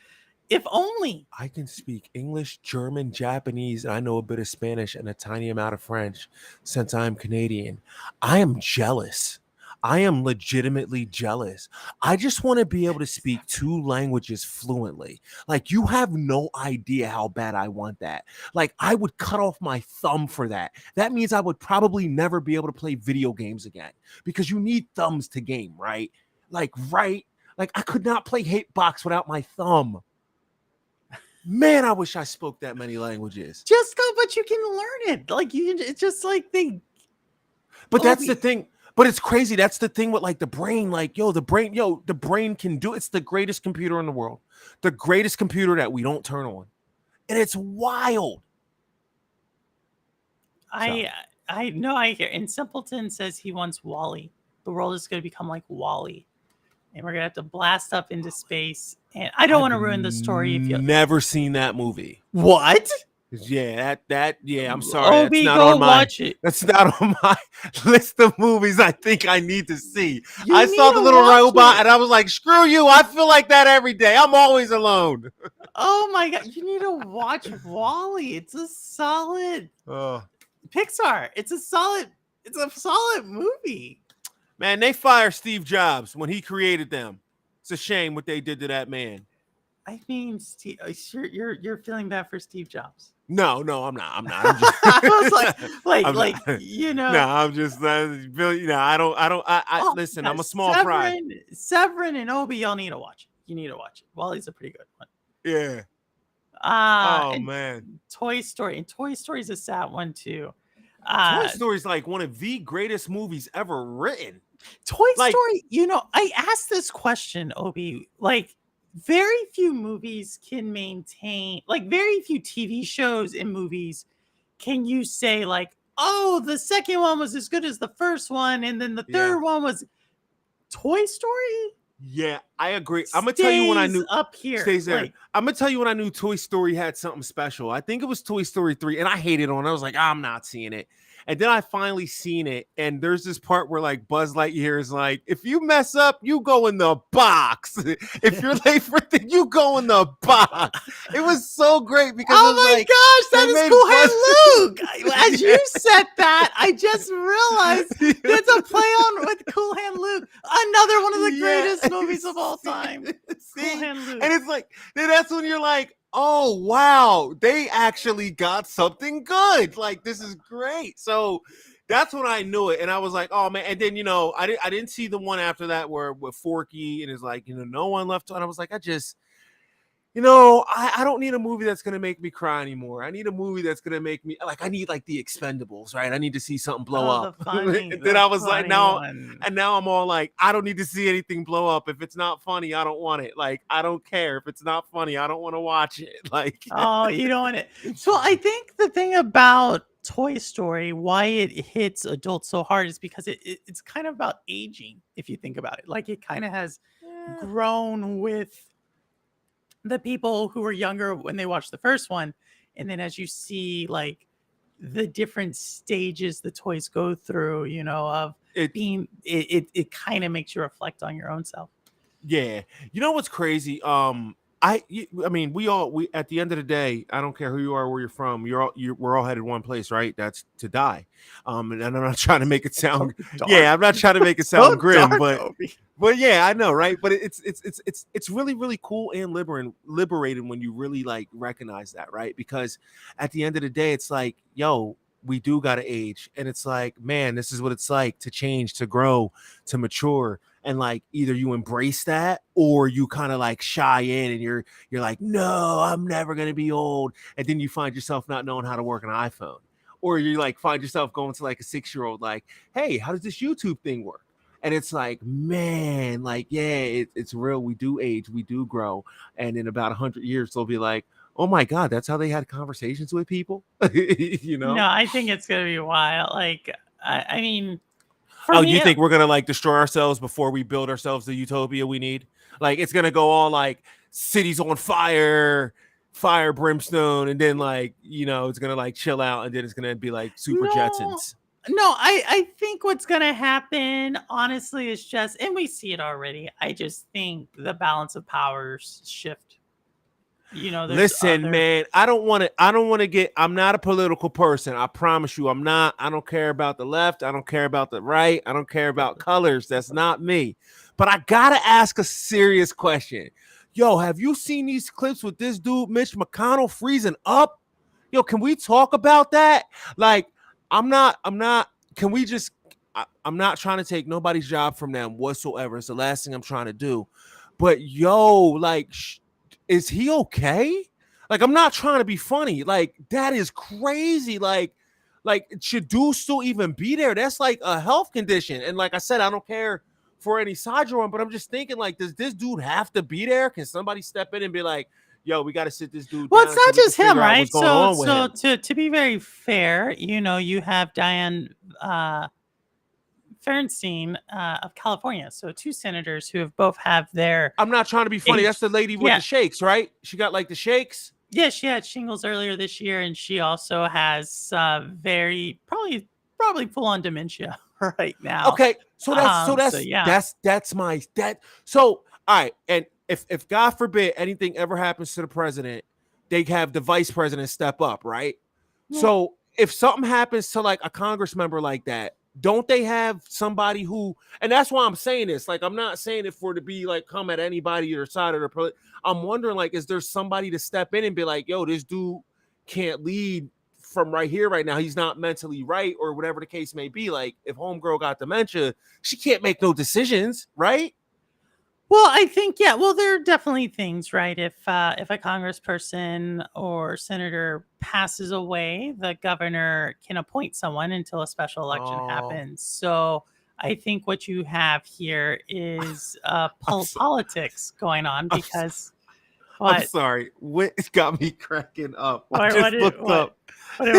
If only. I can speak English, German, Japanese, and I know a bit of Spanish and a tiny amount of French since I'm Canadian. I am jealous. I am legitimately jealous. I just want to be able to speak 2 languages fluently. Like, you have no idea how bad I want that. Like, I would cut off my thumb for that. That means I would probably never be able to play video games again because you need thumbs to game, right? Like, right? Like, I could not play Hitbox without my thumb. Man, I wish I spoke that many languages. Just go, but you can learn it. Like you can. It's just like they. But that's the Obi- thing. But it's crazy. That's the thing with like the brain. Like, the brain can do. It's the greatest computer in the world. The greatest computer that we don't turn on, and it's wild. I know. I hear. And Simpleton says he wants Wally. The world is going to become like Wally, and we're gonna have to blast up into space. And I don't want to ruin the story. If you Never seen that movie. what? Yeah, yeah. I'm sorry. Obi, That's not go on my. watch it. That's not on my list of movies I think I need to see. You I need saw the to little watch robot it. and I was like, screw you. I feel like that every day. I'm always alone. Oh my God! You need to watch Wally. It's a solid Pixar. It's a solid movie. Man, they fired Steve Jobs when he created them. It's a shame what they did to that man. I mean, Steve, you're feeling bad for Steve Jobs. No, I'm not. I'm just, I was like, I'm like not. you know. No, I'm just, I don't. Oh, Listen, yeah, I'm a small fry. Severin and Obi, y'all need to watch it. You need to watch it. Wally's a pretty good one. Yeah. Oh And man, Toy Story, and Toy Story's a sad one too. Toy Story is like one of the greatest movies ever written. Toy Like- Story, I asked this question, Obi. Like, very few movies can maintain, like, very few TV shows and movies can you say, like, oh, the second one was as good as the first one, and then the third one was Toy Story? Yeah, I agree. I'm gonna tell you when I Stays knew up here. stays there. Like, I'm gonna tell you when I knew Toy Story had something special. I think it was Toy Story 3, and I hated on it. I was like, I'm not seeing it. And then I finally seen it, and there's this part where like Buzz Lightyear is like, if you mess up, you go in the box. If you're late for thing, you go in the box. It was so great because oh it was my like, gosh, that they is made Cool Buzz- Hand Luke. As you said that, I just realized it's a play on with Cool Hand Luke. Another one of the greatest movies of all time. See? Cool Hand Luke. And it's like, then that's when you're like, oh wow, they actually got something good. Like, this is great. So that's when I knew it, and I was like, oh man. And then I didn't see the one after that where with Forky and it's like no one left on. I was like, I don't need a movie that's gonna make me cry anymore. I need a movie that's gonna make me like, I need like the Expendables, right? I need to see something blow up. And then I was like, now I'm all like, I don't need to see anything blow up. If it's not funny, I don't want it. Like, I don't care. If it's not funny, I don't want to watch it. Like, oh, you don't want it. So I think the thing about Toy Story, why it hits adults so hard, is because it's kind of about aging. If you think about it, like it kind of has grown with the people who were younger when they watched the first one, and then as you see like the different stages the toys go through, of being, it kind of makes you reflect on your own self. Yeah, you know what's crazy? I mean, we at the end of the day, I don't care who you are, where you're from, we're all headed one place, right? That's to die. And I'm not trying to make it sound, I'm not trying to make it sound grim, but yeah, I know, right? But it's really, really cool and liberating when you really like recognize that, right? Because at the end of the day, it's like, yo, we do gotta age, and it's like, man, this is what it's like to change, to grow, to mature. And like, either you embrace that or you kind of like shy in and you're like, no, I'm never going to be old. And then you find yourself not knowing how to work an iPhone, or you like find yourself going to like a 6-year-old, like, hey, how does this YouTube thing work? And it's like, man, like, yeah, it's real. We do age, we do grow. And in about 100 years, they'll be like, oh my God, that's how they had conversations with people. You know? No, I think it's gonna be wild. Like, I mean, for Oh, me, you think we're gonna like destroy ourselves before we build ourselves the utopia we need? Like, it's gonna go all like cities on fire, fire brimstone, and then like, you know, it's gonna like chill out, and then it's gonna be like super Jetsons. No, I think what's gonna happen, honestly, is just, and we see it already. I just think the balance of powers shift. You know, Listen, man, I don't want to get, I'm not a political person. I promise you, I'm not. I don't care about the left. I don't care about the right. I don't care about colors. That's not me. But I got to ask a serious question. Yo, have you seen these clips with this dude, Mitch McConnell, freezing up? Yo, can we talk about that? Like, I'm not, can we just, I'm not trying to take nobody's job from them whatsoever. It's the last thing I'm trying to do. But yo, like, is he okay? Like, I'm not trying to be funny. Like, that is crazy. Like should dude still even be there? That's like a health condition. And like I said, I don't care for any side drawing, but I'm just thinking, like, does this dude have to be there? Can somebody step in and be like, yo, we got to sit this dude well, down it's not just him, right? So To be very fair, you know, you have Dianne Feinstein of California. So 2 senators who have both have their. I'm not trying to be funny. That's the lady with the shakes, right? She got like the shakes. Yeah, she had shingles earlier this year, and she also has very probably full on dementia right now. Okay, so that's all right. And if God forbid anything ever happens to the president, they have the vice president step up, right? Yeah. So if something happens to like a Congress member like that, don't they have somebody who, and that's why I'm saying this, like, I'm not saying it for to be like come at anybody or side of the, I'm wondering, like, is there somebody to step in and be like, yo, this dude can't lead from right here right now, he's not mentally right, or whatever the case may be. Like, if homegirl got dementia, she can't make no decisions, right? Well, I think, yeah. Well, there are definitely things, right? If a congressperson or senator passes away, the governor can appoint someone until a special election happens. So I think what you have here is politics going on because. I'm sorry. What got me cracking up? What did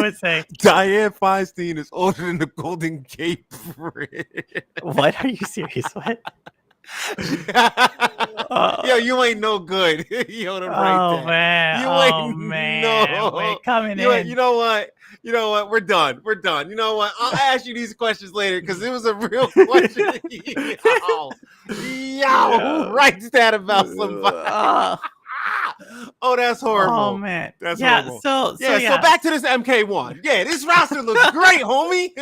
it say? Dianne Feinstein is older than the Golden Gate Bridge. What? Are you serious? What? Yo, you ain't no good. Yo, man. We're coming in. You know what? We're done. You know what? I'll ask you these questions later because it was a real question. Yo, write that about somebody. Oh, that's horrible. Oh man, that's horrible. So back to this MK1. Yeah, this roster looks great, homie.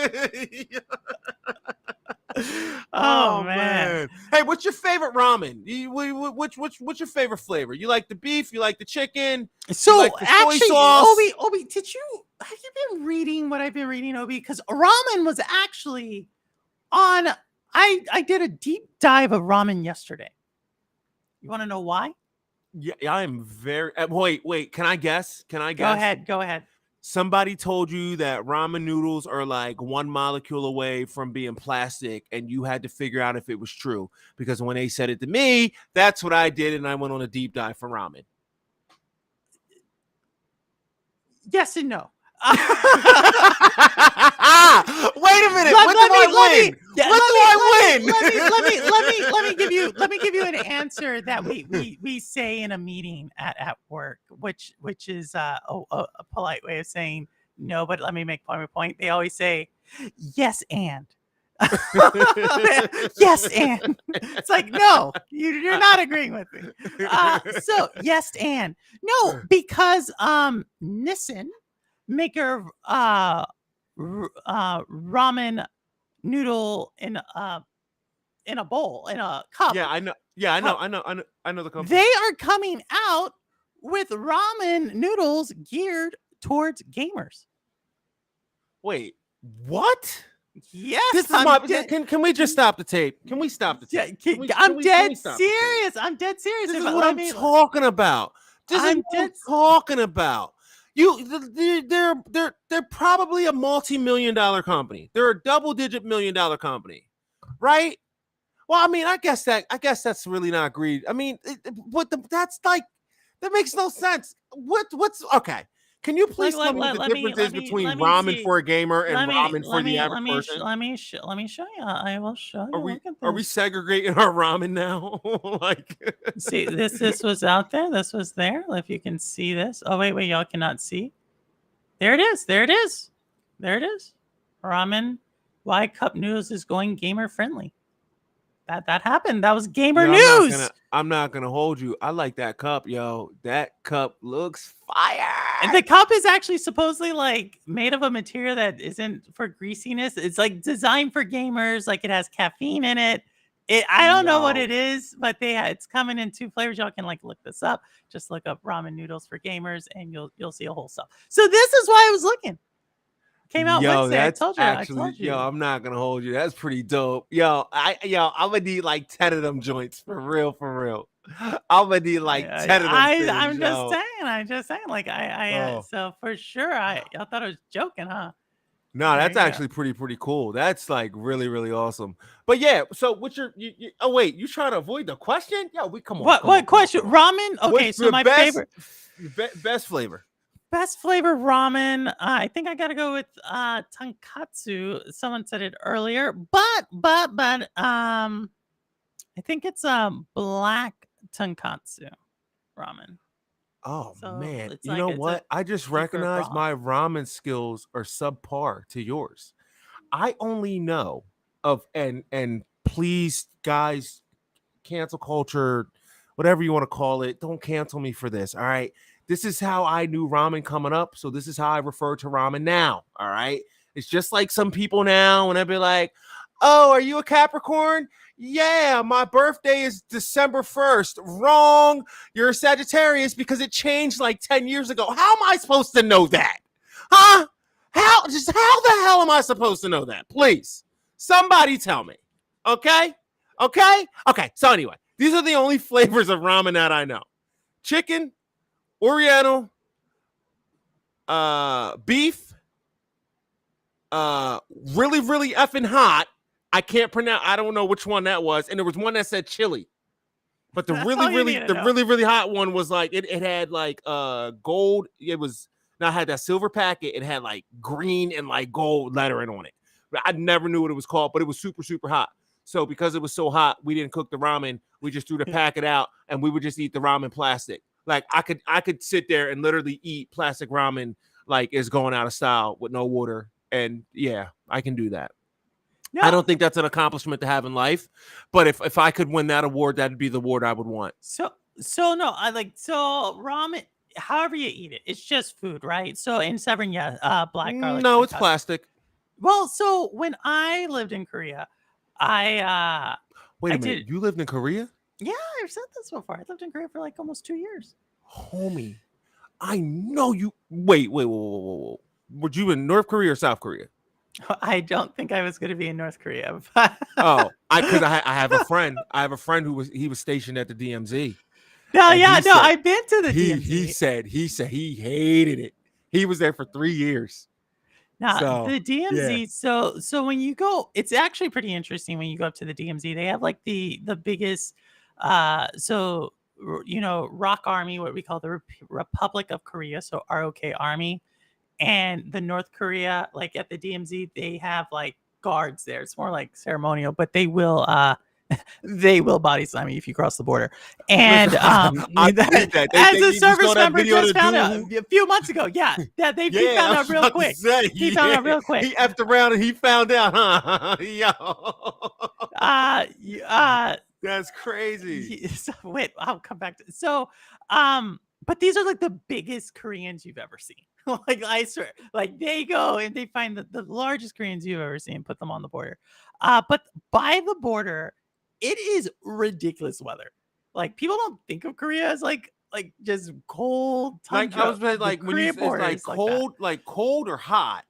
Oh man. Hey, what's your favorite ramen? What's your favorite flavor? You like the beef? You like the chicken? So like the actually, soy sauce? Obi, have you been reading what I've been reading, Obi? Because ramen was actually on. I did a deep dive of ramen yesterday. You want to know why? Yeah, I am very. Wait. Can I guess? Go ahead. Somebody told you that ramen noodles are like one molecule away from being plastic, and you had to figure out if it was true. Because when they said it to me, that's what I did, and I went on a deep dive for ramen. Yes and no. Wait a minute. What do I win? Let me give you an answer that we say in a meeting at work, which is a polite way of saying no, but let me make my point. They always say yes and. Yes and. It's like, no, you're not agreeing with me. So yes and. No, because Nissan maker ramen noodle in a bowl, in a cup. Yeah, I know. Yeah, I know the company. They are coming out with ramen noodles geared towards gamers. Wait, what? Yes, this is can we just stop the tape? Can we stop the tape? I'm dead serious. I'm dead serious. This is what I'm talking about. Talking about. They're probably a multi-million-dollar company. They're a double-digit million-dollar company, right? Well, I mean, I guess that's really not greed. I mean, that's like that makes no sense. What's okay? Can you please tell me what the difference is between ramen for a gamer and ramen for the average person? let me show you. I will show you. Look at Are we this. segregating our ramen now? Like, See, this was out there. This was there. If you can see this. Oh wait, y'all cannot see. There it is. There it is. There it is. Ramen. Why cup noodles is going gamer friendly. That happened. That was gamer news. I'm not gonna hold you. I like that cup, yo. That cup looks fire. And the cup is actually supposedly like made of a material that isn't for greasiness. It's like designed for gamers. Like it has caffeine in it. I don't know what it is, but it's coming in 2 flavors. Y'all can like look this up. Just look up ramen noodles for gamers, and you'll see a whole stuff. So this is why I was looking. Came out Wednesday. I told you. Yo, I'm not gonna hold you. That's pretty dope. Yo, I'm gonna need like 10 of them joints for real. I'm gonna need like 10 of them. I'm just saying. Like so for sure. I thought I was joking, huh? No, that's actually pretty cool. That's like really, really awesome. But yeah, so what's you oh wait, you trying to avoid the question? Yeah, come on. What question? Ramen? Okay, so my favorite best flavor. Best flavor ramen. I think I gotta go with tonkatsu. Someone said it earlier, but I think it's black tonkatsu ramen. Oh So man, it's you like know it's what? I just recognize broth. my ramen skills are subpar to yours. I only know of and please guys, cancel culture, whatever you want to call it, don't cancel me for this. All right. This is how I knew ramen coming up. So this is how I refer to ramen now. All right. It's just like some people now when I be like, oh, are you a Capricorn? Yeah, my birthday is December 1st. Wrong. You're a Sagittarius because it changed like 10 years ago. How am I supposed to know that? Huh? How the hell am I supposed to know that? Please, somebody tell me. Okay. So anyway, these are the only flavors of ramen that I know. Chicken, Oriental, beef, really, really effing hot. I can't pronounce. I don't know which one that was, and there was one that said chili. But the really hot one was like it had like gold. It was not had that silver packet. It had like green and like gold lettering on it. But I never knew what it was called, but it was super, super hot. So because it was so hot, we didn't cook the ramen. We just threw the packet out, and we would just eat the ramen plastic. Like I could sit there and literally eat plastic ramen like it's going out of style with no water. And yeah, I can do that. No. I don't think that's an accomplishment to have in life, but if I could win that award, that'd be the award I would want. So no, ramen. However you eat it, it's just food, right? So in Severn, black garlic. No, it's plastic. Well, so when I lived in Korea, wait a minute. You lived in Korea? Yeah, I've said this before. I lived in Korea for like almost 2 years. Homie, I know you. Wait. Were you in North Korea or South Korea? I don't think I was going to be in North Korea. Oh, because I have a friend. I have a friend who was stationed at the DMZ. I've been to the DMZ. He said he hated it. He was there for 3 years. Now the DMZ. Yeah. So when you go, it's actually pretty interesting when you go up to the DMZ. They have like the biggest. ROK Army, what we call the Republic of Korea, so ROK Army, and the North Korea, like at the DMZ, they have like guards there. It's more like ceremonial, but they will body slam you if you cross the border. And as a service member just found out a few months ago, he found out real quick. He found out real quick. He effed around and he found out, huh? Yo. That's crazy. So, wait, I'll come back to but these are like the biggest Koreans you've ever seen. Like I swear, like they go and they find the largest Koreans you've ever seen, put them on the border. But by the border, it is ridiculous weather. Like people don't think of Korea as like just cold. Like I was like when you it's like cold, like cold or hot.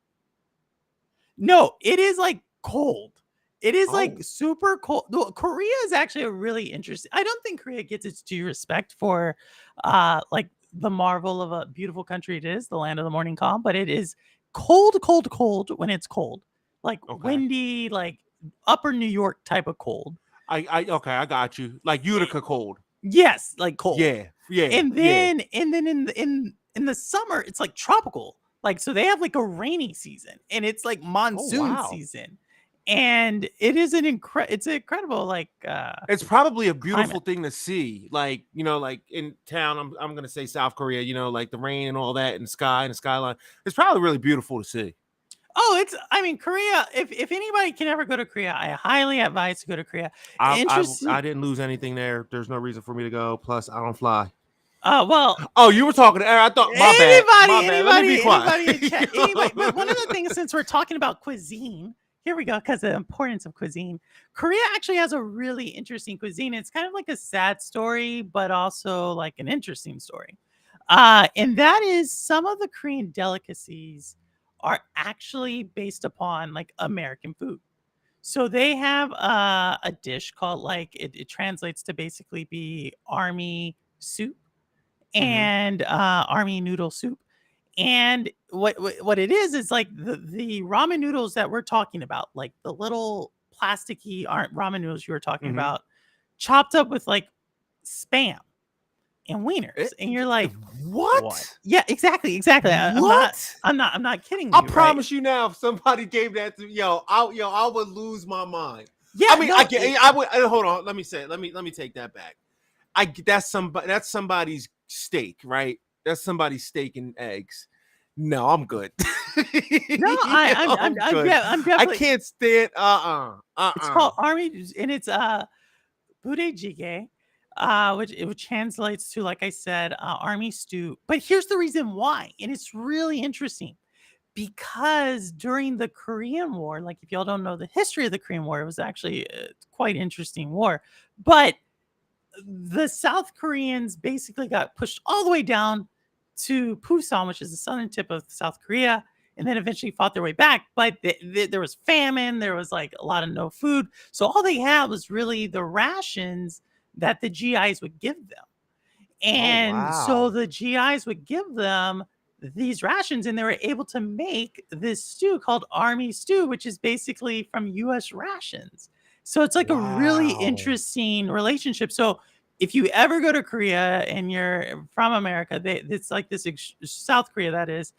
No, it is like cold. It is like super cold. Korea is actually a really interesting. I don't think Korea gets its due respect for like the marvel of a beautiful country it is, the land of the morning calm, but it is cold, cold, cold when it's cold, like windy, like upper New York type of cold. Okay, I got you. Like Utica cold. Yes, like cold. Yeah. And then in the summer, it's like tropical. Like so they have like a rainy season and it's like monsoon season. And it is it's incredible like it's probably a beautiful climate. thing to see. Like, like in town, I'm gonna say South Korea, like the rain and all that and sky and the skyline. It's probably really beautiful to see. Oh, I mean, Korea, if anybody can ever go to Korea, I highly advise to go to Korea. I didn't lose anything there. There's no reason for me to go. Plus, I don't fly. Well. Oh, you were talking to I thought my bad. Let me be quiet. Anybody, but one of the things, since we're talking about cuisine, here we go, because of the importance of cuisine. Korea actually has a really interesting cuisine. It's kind of like a sad story, but also like an interesting story. And that is some of the Korean delicacies are actually based upon like American food. So they have a dish called like it translates to basically be army soup and army noodle soup. And what it is like the ramen noodles that we're talking about, like the little plasticky ramen noodles you were talking about, chopped up with like spam and wieners, and you're like, what? Yeah, exactly. I'm not kidding you. I promise you now, if somebody gave that to I would lose my mind. Yeah, I mean, I would. Hold on, let me take that back. That's somebody's steak, right? That's somebody's steak and eggs. No, I'm good. No, I'm good. Yeah, I'm definitely. I can't stand. It's called army, and it's budejjigae, which translates to, like I said, army stew. But here's the reason why, and it's really interesting because during the Korean War, like if y'all don't know the history of the Korean War, it was actually a quite interesting war, but the South Koreans basically got pushed all the way down to Pusan, which is the southern tip of South Korea, and then eventually fought their way back. But there was famine, there was like a lot of no food. So all they had was really the rations that the GIs would give them. And so the GIs would give them these rations, and they were able to make this stew called army stew, which is basically from US rations. So it's like a really interesting relationship. So if you ever go to Korea and you're from America, it's like this South Korea, that is,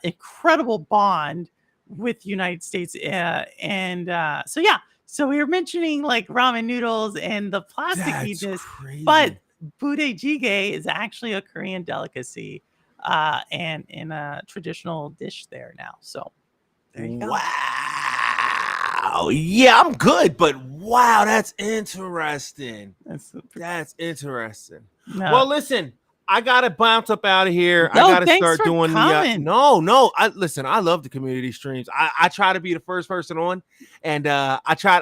incredible bond with United States. So yeah, so we were mentioning like ramen noodles and the plasticness, but budejjigae is actually a Korean delicacy and in a traditional dish there now. So there you go. Wow. Yeah, I'm good, but wow, that's interesting. That's interesting. No. Well, listen, I gotta bounce up out of here. I gotta start doing the no. I love the community streams. I try to be the first person on, and I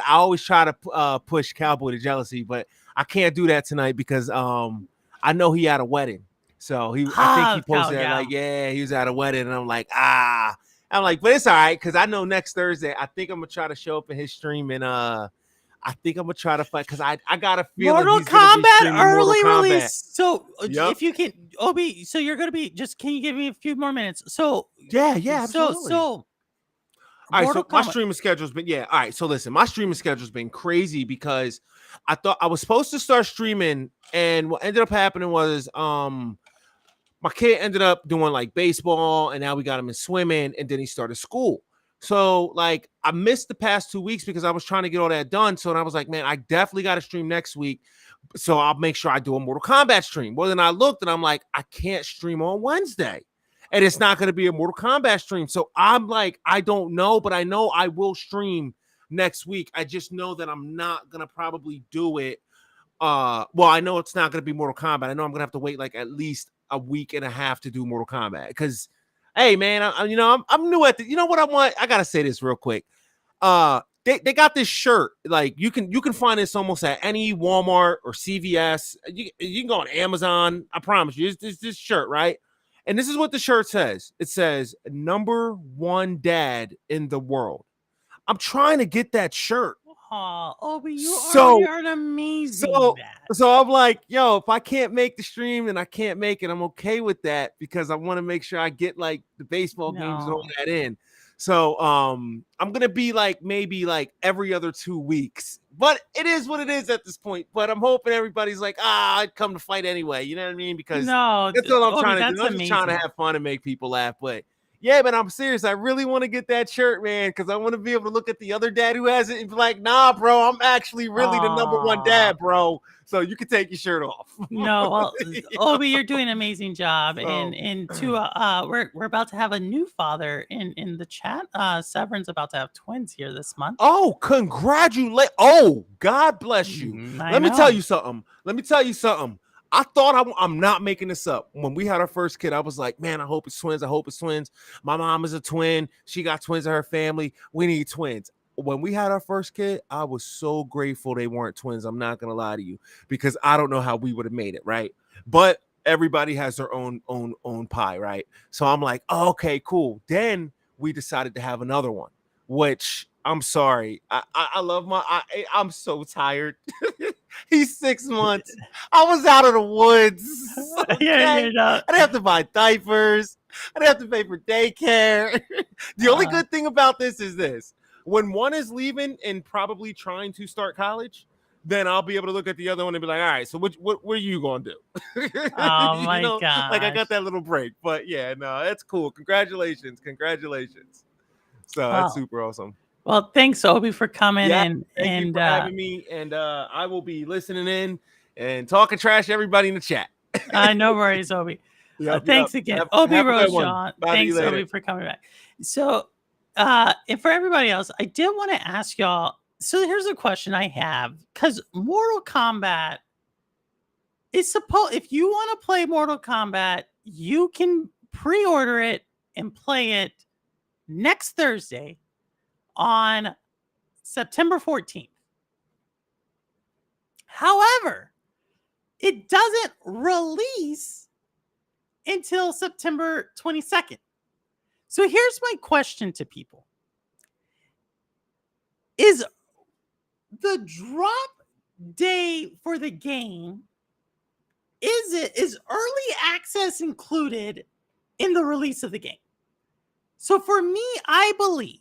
always try to push Cowboy to jealousy, but I can't do that tonight because I know he had a wedding. So I think he posted that, he was at a wedding, and I'm like, I'm like, but it's all right because I know next Thursday I think I'm gonna try to show up in his stream, and I think I'm gonna try to fight because I got a feeling Mortal Kombat early release. So if you can, Obi, so you're gonna be can you give me a few more minutes? So yeah, absolutely. So all right, so my streaming schedule's been all right. So listen, my streaming schedule's been crazy because I thought I was supposed to start streaming, and what ended up happening was my kid ended up doing like baseball, and now we got him in swimming, and then he started school. So like I missed the past 2 weeks because I was trying to get all that done. So I was like, man, I definitely got to stream next week. So I'll make sure I do a Mortal Kombat stream. Well, then I looked and I'm like, I can't stream on Wednesday. And it's not going to be a Mortal Kombat stream. So I'm like, I don't know, but I know I will stream next week. I just know that I'm not going to probably do it. Well, I know it's not going to be Mortal Kombat. I know I'm going to have to wait like at least a week and a half to do Mortal Kombat because hey man, I'm new at the. You know what I want? I gotta say this real quick. They got this shirt. Like you can find this almost at any Walmart or CVS. You can go on Amazon. I promise you, it's this shirt, right? And this is what the shirt says. It says "#1 dad in the world." I'm trying to get that shirt. Oh, Obi, you So- are an amazing So, dad. so I'm like, yo, if I can't make the stream, then I can't make it. I'm okay with that because I want to make sure I get like the baseball games and all No. that in. So, I'm gonna be like maybe like every other 2 weeks, but it is what it is at this point. But I'm hoping everybody's like, I'd come to fight anyway. You know what I mean? Because No, that's all I'm Obi, trying to that's do. I'm just trying to amazing. have fun and make people laugh. But yeah, but I'm serious. I really want to get that shirt, man, because I want to be able to look at the other dad who has it and be like, nah, bro, I'm actually really the number one Aw. dad, bro. So you can take your shirt off. No, well, You know? Obi, you're doing an amazing job, So- and to we're about to have a new father in the chat. Severin's about to have twins here this month. Oh, congratulate! Oh, God bless you. I Let me know. tell you something. I thought I'm not making this up. When we had our first kid, I was like, man, I hope it's twins. I hope it's twins. My mom is a twin. She got twins in her family. We need twins. When we had our first kid, I was so grateful they weren't twins. I'm not gonna lie to you, because I don't know how we would have made it, right? But everybody has their own pie, right? So I'm like, oh, okay, cool. Then we decided to have another one, which I'm sorry. I love I'm so tired. He's 6 months. I was out of the woods. Yeah, Okay? you're not. I didn't have to buy diapers. I didn't have to pay for daycare. The only good thing about this is this. When one is leaving and probably trying to start college, then I'll be able to look at the other one and be like, all right, so what are you going to do? Oh, my Like I gosh. got that little break. But yeah, no, that's cool. Congratulations. So Wow. that's super awesome. Well, thanks, Obi, for coming Yeah, in. Thank you And for having me. And I will be listening in and talking trash to everybody in the chat. no worries, Obi. Yep, Thanks yep. again, Have Obi a good one. Roshan. Bye to you Thanks, later. Obi, for coming back. So, and for everybody else, I did want to ask y'all. So here's a question I have, because Mortal Kombat is supposed. If you want to play Mortal Kombat, you can pre-order it and play it next Thursday on September 14th. However, it doesn't release until September 22nd. So here's my question to people. Is the drop day for the game, is early access included in the release of the game? So for me, I believe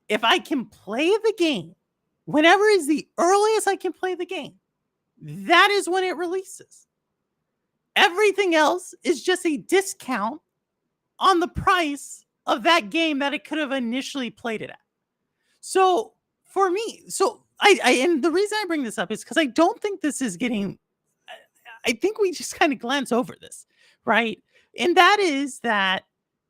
if I can play the game, whenever is the earliest I can play the game, that is when it releases. Everything else is just a discount on the price of that game that it could have initially played it at. So for me, and the reason I bring this up is because I don't think this is getting, I think we just kind of glance over this, right? And that is that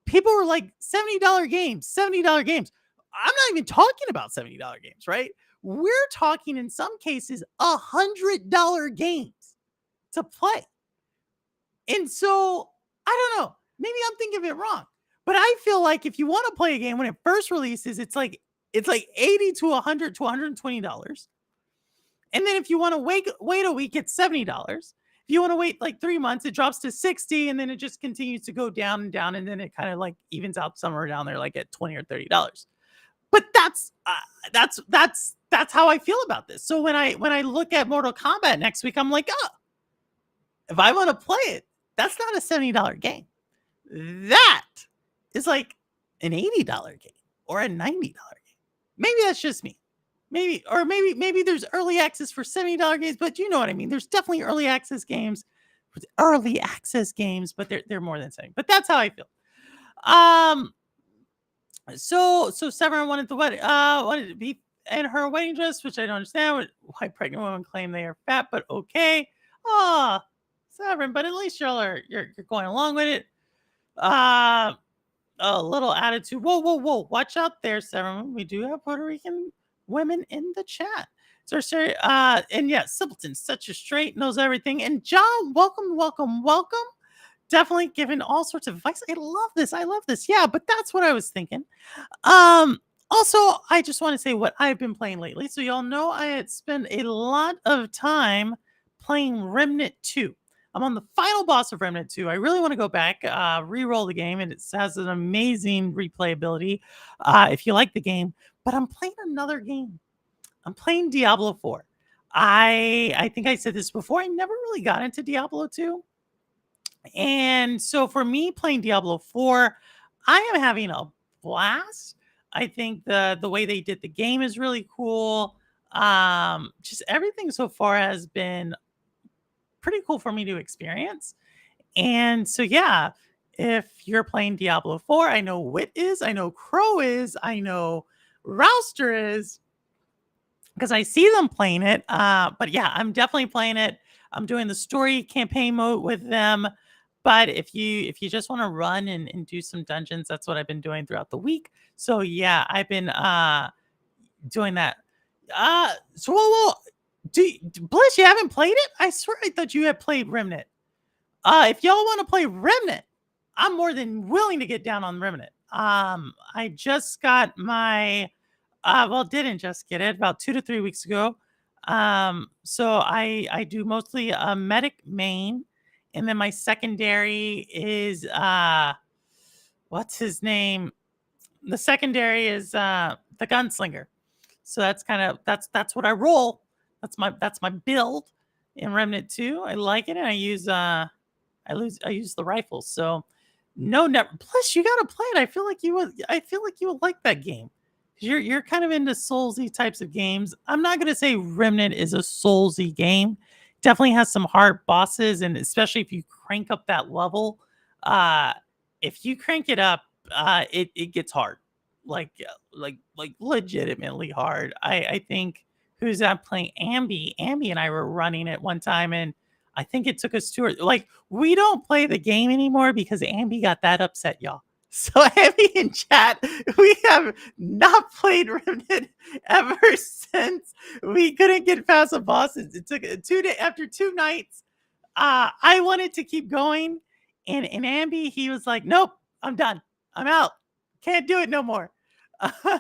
people were like, $70 games. I'm not even talking about $70 games, right? We're talking in some cases $100 games to play. And so I don't know, maybe I'm thinking of it wrong, but I feel like if you want to play a game when it first releases, it's like $80 to $100 to $120. And then if you want to wait a week, it's $70. If you want to wait like 3 months, it drops to $60, and then it just continues to go down and down, and then it kind of like evens out somewhere down there, like at $20 or $30. But that's how I feel about this. So when I look at Mortal Kombat next week, I'm like, oh, if I want to play it, that's not a $70 game. That is like an $80 game or a $90 game. Maybe that's just me. Maybe there's early access for $70 games, but you know what I mean. There's definitely early access games, but they're more than 70. But that's how I feel. So Severin wanted to be in her wedding dress, which I don't understand why pregnant women claim they are fat, but okay. Oh, Severin, but at least you're going along with it. A little attitude. Whoa. Watch out there, Severin. We do have Puerto Rican women in the chat. So, and yeah, Simpleton, such a straight, knows everything. And John, welcome. Definitely giving all sorts of advice. I love this. Yeah, but that's what I was thinking. Also, I just want to say what I've been playing lately. So y'all know I had spent a lot of time playing Remnant 2. I'm on the final boss of Remnant 2. I really want to go back, re-roll the game, and it has an amazing replayability if you like the game. But I'm playing another game. I'm playing Diablo 4. I think I said this before. I never really got into Diablo 2. And so for me playing Diablo 4, I am having a blast. I think the way they did the game is really cool. Just everything so far has been pretty cool for me to experience. And so yeah, if you're playing Diablo 4, I know Wit is, I know Crow is, I know Rouster is, because I see them playing it. But yeah, I'm definitely playing it. I'm doing the story campaign mode with them. But if you just want to run and do some dungeons, that's what I've been doing throughout the week. So yeah, I've been doing that. So whoa, Bliss, you haven't played it? I swear I thought you had played Remnant. If y'all want to play Remnant, I'm more than willing to get down on Remnant. I just got my well, didn't just get it about 2 to 3 weeks ago. So I do mostly a medic main, and then my secondary is what's his name? The secondary is the gunslinger. So that's kind of that's what I roll. That's my build in Remnant 2. I like it, and I use the rifles. So no, never. Plus, you gotta play it. I feel like you would. I feel like you would like that game. You're kind of into Soulsy types of games. I'm not gonna say Remnant is a Soulsy game. Definitely has some hard bosses, and especially if you crank up that level. Uh, if you crank it up, it gets hard, like legitimately hard. I think who's that playing Ambi? Ambi and I were running it one time, and I think it took us we don't play the game anymore because Ambi got that upset, y'all. So Ambi in chat, we have not played Remnant ever since we couldn't get past the bosses. It took 2 days after 2 nights. I wanted to keep going, and Ambi, he was like, "Nope, I'm done. I'm out. Can't do it no more."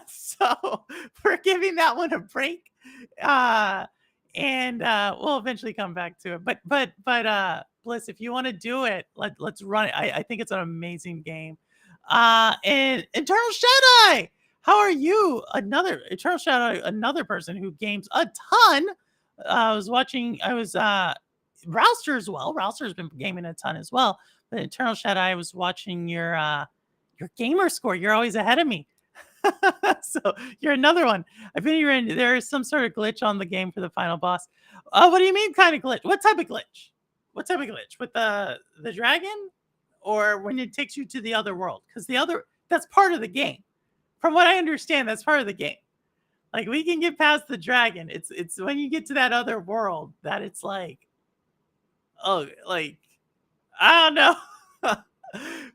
So we're giving that one a break. And we'll eventually come back to it. But Bliss, if you want to do it, let's run it. I think it's an amazing game. And Eternal Shadow, how are you? Another Eternal Shadow, another person who games a ton. I was Rouster as well. Rouster's been gaming a ton as well. But Eternal Shadow, I was watching your gamer score. You're always ahead of me. So you're another one. I bet you're in. There is some sort of glitch on the game for the final boss. What do you mean, kind of glitch? What type of glitch? What type of glitch with the dragon, or when it takes you to the other world? Because that's part of the game. From what I understand, that's part of the game. Like we can get past the dragon. It's when you get to that other world that it's like, oh, like I don't know.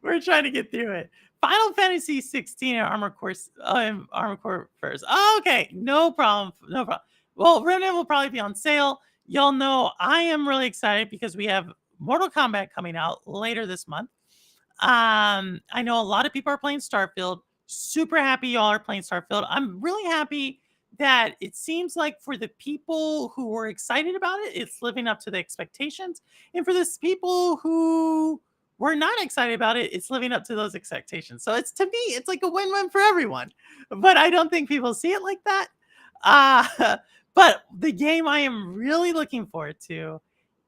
We're trying to get through it. Final Fantasy 16 and Armor Core first. Oh, okay, no problem. No problem. Well, Remnant will probably be on sale. Y'all know I am really excited because we have Mortal Kombat coming out later this month. I know a lot of people are playing Starfield. Super happy y'all are playing Starfield. I'm really happy that it seems like for the people who were excited about it, it's living up to the expectations. And for the people who were not excited about it, it's living up to those expectations. So to me, it's like a win-win for everyone. But I don't think people see it like that. But the game I am really looking forward to,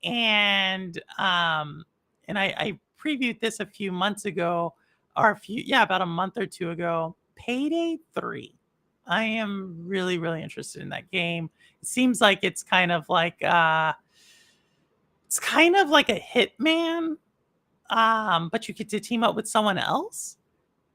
and I previewed this a few months ago, about a month or two ago. Payday 3. I am really, really interested in that game. It seems like it's kind of like a Hitman, but you get to team up with someone else.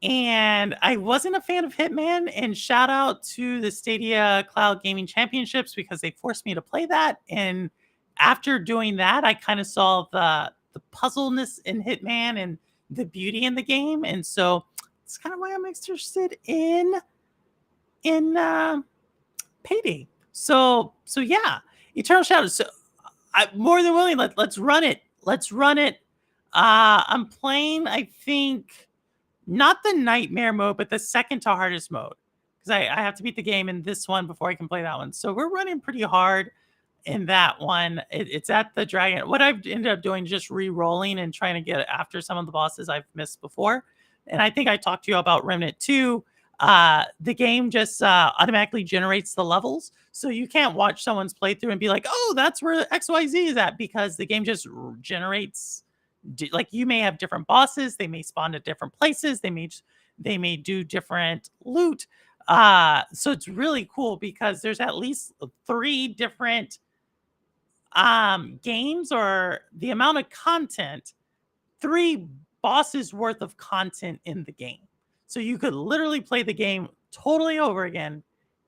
And I wasn't a fan of Hitman, and shout out to the Stadia Cloud Gaming Championships because they forced me to play that. And after doing that, I kind of saw the puzzleness in Hitman and the beauty in the game. And so it's kind of why I'm interested in Payday. So yeah, Eternal Shadows. So I'm more than willing. Let's run it. Let's run it. I'm playing, I think, not the nightmare mode, but the second to hardest mode, because I have to beat the game in this one before I can play that one. So we're running pretty hard in that one. It's at the dragon. What I've ended up doing is just re-rolling and trying to get after some of the bosses I've missed before. And I think I talked to you about Remnant 2. The game just automatically generates the levels. So you can't watch someone's playthrough and be like, oh, that's where XYZ is at, because the game just generates. Like, you may have different bosses, they may spawn at different places, they may do different loot. So it's really cool because there's at least 3 different games, or the amount of content, 3 bosses worth of content in the game. So you could literally play the game totally over again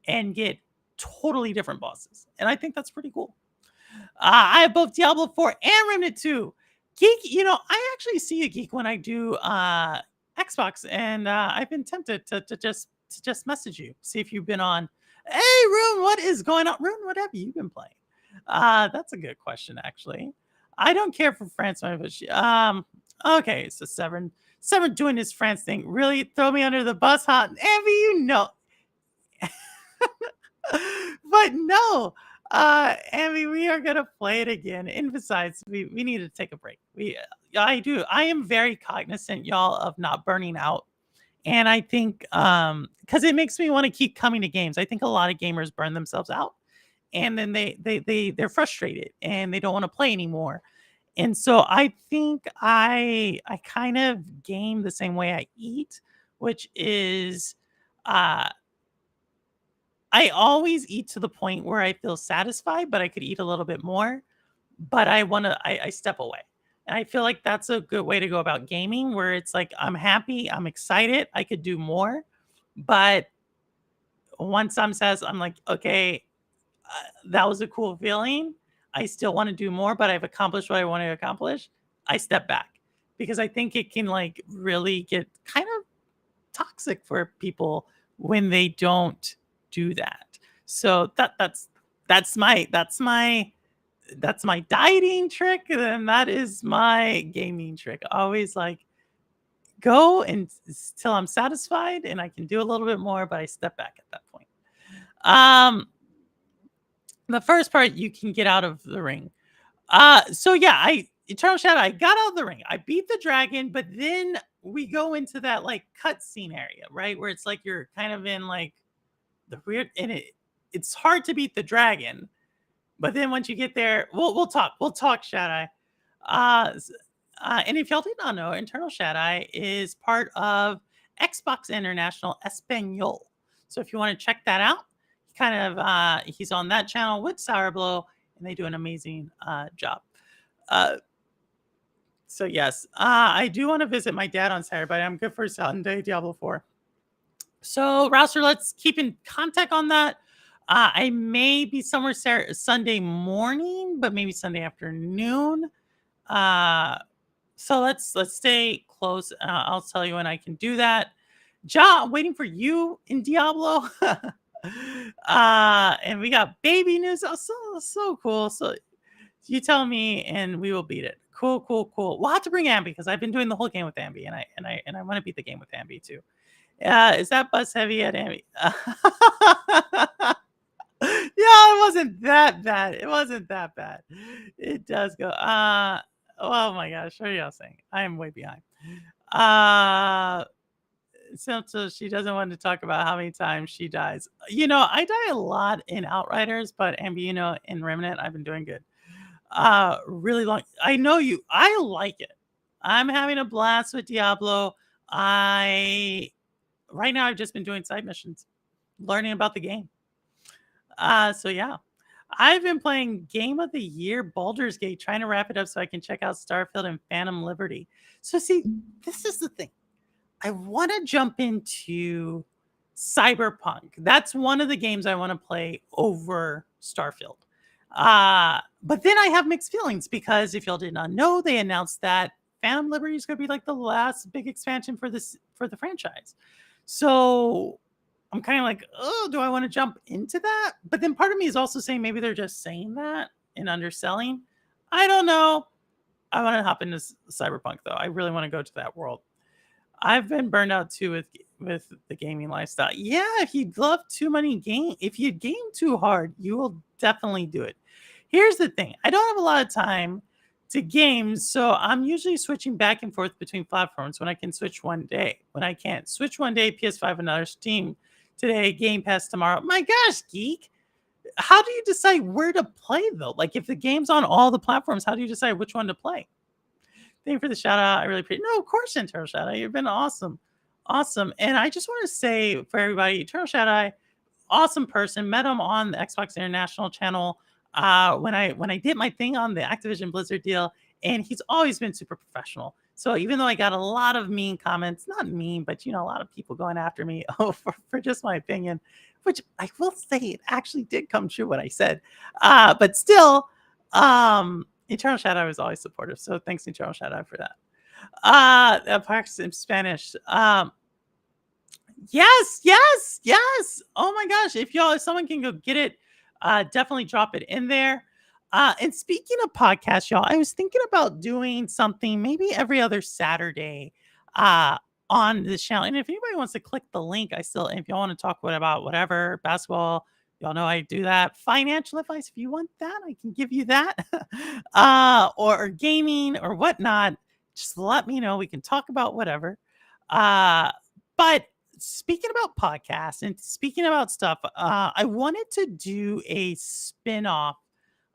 and get totally different bosses. And I think that's pretty cool. I have both Diablo 4 and Remnant 2. Geek, I actually see a geek when I do Xbox, and I've been tempted to just message you, see if you've been on. Hey, Rune, what is going on? Rune, what have you been playing? That's a good question, actually. I don't care for France, but okay, so Severn doing his France thing. Really throw me under the bus, huh? Ambi, but no, Ambi, we are gonna play it again. And besides, we need to take a break. I am very cognizant, y'all, of not burning out. And I think because it makes me want to keep coming to games. I think a lot of gamers burn themselves out, and then they're frustrated and they don't want to play anymore. And so I think I kind of game the same way I eat, which is I always eat to the point where I feel satisfied, but I could eat a little bit more. But I step away. And I feel like that's a good way to go about gaming, where it's like, I'm happy, I'm excited, I could do more. But once I'm says, I'm like, okay, that was a cool feeling. I still want to do more, but I've accomplished what I want to accomplish. I step back, because I think it can like really get kind of toxic for people when they don't do that. So that's my dieting trick, and then that is my gaming trick. Always like go until I'm satisfied and I can do a little bit more, but I step back at that point. The first part, you can get out of the ring. So yeah, Eternal Shadow, I got out of the ring. I beat the dragon, but then we go into that like cutscene area, right? Where it's like you're kind of in like the weird, and it's hard to beat the dragon. But then once you get there, we'll talk, Shaddai. And if y'all did not know, Eternal Shaddai is part of Xbox International Espanol. So if you want to check that out, he's on that channel with Sour and they do an amazing job. So yes, I do want to visit my dad on Saturday, but I'm good for Sunday, Diablo 4. So Rouser, let's keep in contact on that. I may be somewhere Sunday morning, but maybe Sunday afternoon. So let's stay close. I'll tell you when I can do that. Ja, I'm waiting for you in Diablo. And we got baby news. Oh, so cool. So you tell me and we will beat it. Cool. We'll have to bring Ambi, because I've been doing the whole game with Ambi, and I want to beat the game with Ambi too. Is that bus heavy at Ambi? Yeah, it wasn't that bad. It does go. Oh my gosh, what are y'all saying? I am way behind. So she doesn't want to talk about how many times she dies. I die a lot in Outriders, but Ambi, in Remnant, I've been doing good. Really long. I know you. I like it. I'm having a blast with Diablo. Right now I've just been doing side missions, learning about the game. So yeah, I've been playing Game of the Year Baldur's Gate, trying to wrap it up so I can check out Starfield and Phantom Liberty. So see, this is the thing. I want to jump into Cyberpunk. That's one of the games I want to play over Starfield. But then I have mixed feelings, because if y'all did not know, they announced that Phantom Liberty is going to be like the last big expansion for the franchise. So I'm kind of like, oh, do I want to jump into that? But then part of me is also saying maybe they're just saying that and underselling. I don't know. I want to hop into Cyberpunk, though. I really want to go to that world. I've been burned out too with the gaming lifestyle. Yeah, if you love too many games, if you game too hard, you will definitely do it. Here's the thing. I don't have a lot of time to games. So I'm usually switching back and forth between platforms when I can switch one day. When I can't switch one day, PS5 another, Steam today, Game Pass tomorrow. My gosh, geek. How do you decide where to play though? Like if the game's on all the platforms, how do you decide which one to play? Thank you for the shout out. I really appreciate. No, of course, Eternal Shadow. You've been awesome, awesome. And I just want to say for everybody, Eternal Shadow, awesome person. Met him on the Xbox International channel when I did my thing on the Activision Blizzard deal, and he's always been super professional. So even though I got a lot of mean comments, not mean, but a lot of people going after me for just my opinion, which I will say it actually did come true what I said. But still, Eternal Shadow is always supportive. So thanks, Eternal Shadow, for that. Practice in Spanish. Yes. Oh my gosh. If someone can go get it, definitely drop it in there. And speaking of podcasts, y'all, I was thinking about doing something maybe every other Saturday on this channel. And if anybody wants to click the link, if y'all want to talk about whatever, basketball, y'all know I do that. Financial advice, if you want that, I can give you that. Or gaming or whatnot, just let me know. We can talk about whatever. But speaking about podcasts and speaking about stuff, I wanted to do a spin-off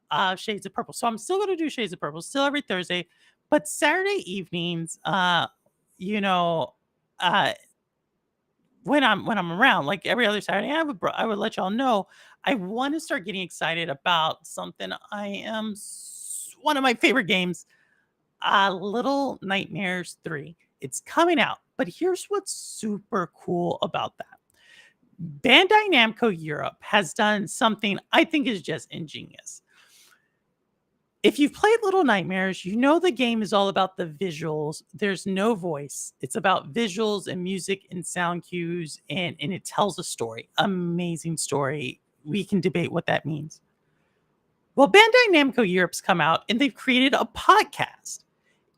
of Shades of Purple. So I'm still going to do Shades of Purple, still every Thursday, but Saturday evenings, when I'm around, like every other Saturday, I would let y'all know. I want to start getting excited about something. One of my favorite games, Little Nightmares 3. It's coming out, but here's what's super cool about that. Bandai Namco Europe has done something I think is just ingenious. If you've played Little Nightmares, you know the game is all about the visuals. There's no voice. It's about visuals and music and sound cues, and it tells a story. Amazing story. We can debate what that means. Well, Bandai Namco Europe's come out, and they've created a podcast.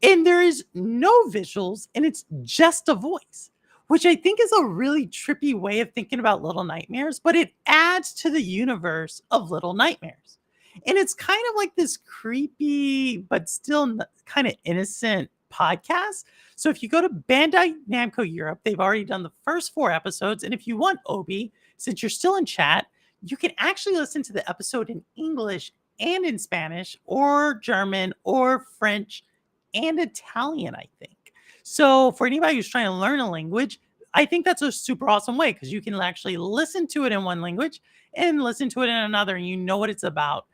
And there is no visuals, and it's just a voice, which I think is a really trippy way of thinking about Little Nightmares, but it adds to the universe of Little Nightmares. And it's kind of like this creepy, but still kind of innocent podcast. So if you go to Bandai Namco Europe, they've already done the first 4 episodes. And if you want Obi, since you're still in chat, you can actually listen to the episode in English and in Spanish or German or French and Italian, I think. So for anybody who's trying to learn a language, I think that's a super awesome way because you can actually listen to it in one language and listen to it in another, and you know what it's about.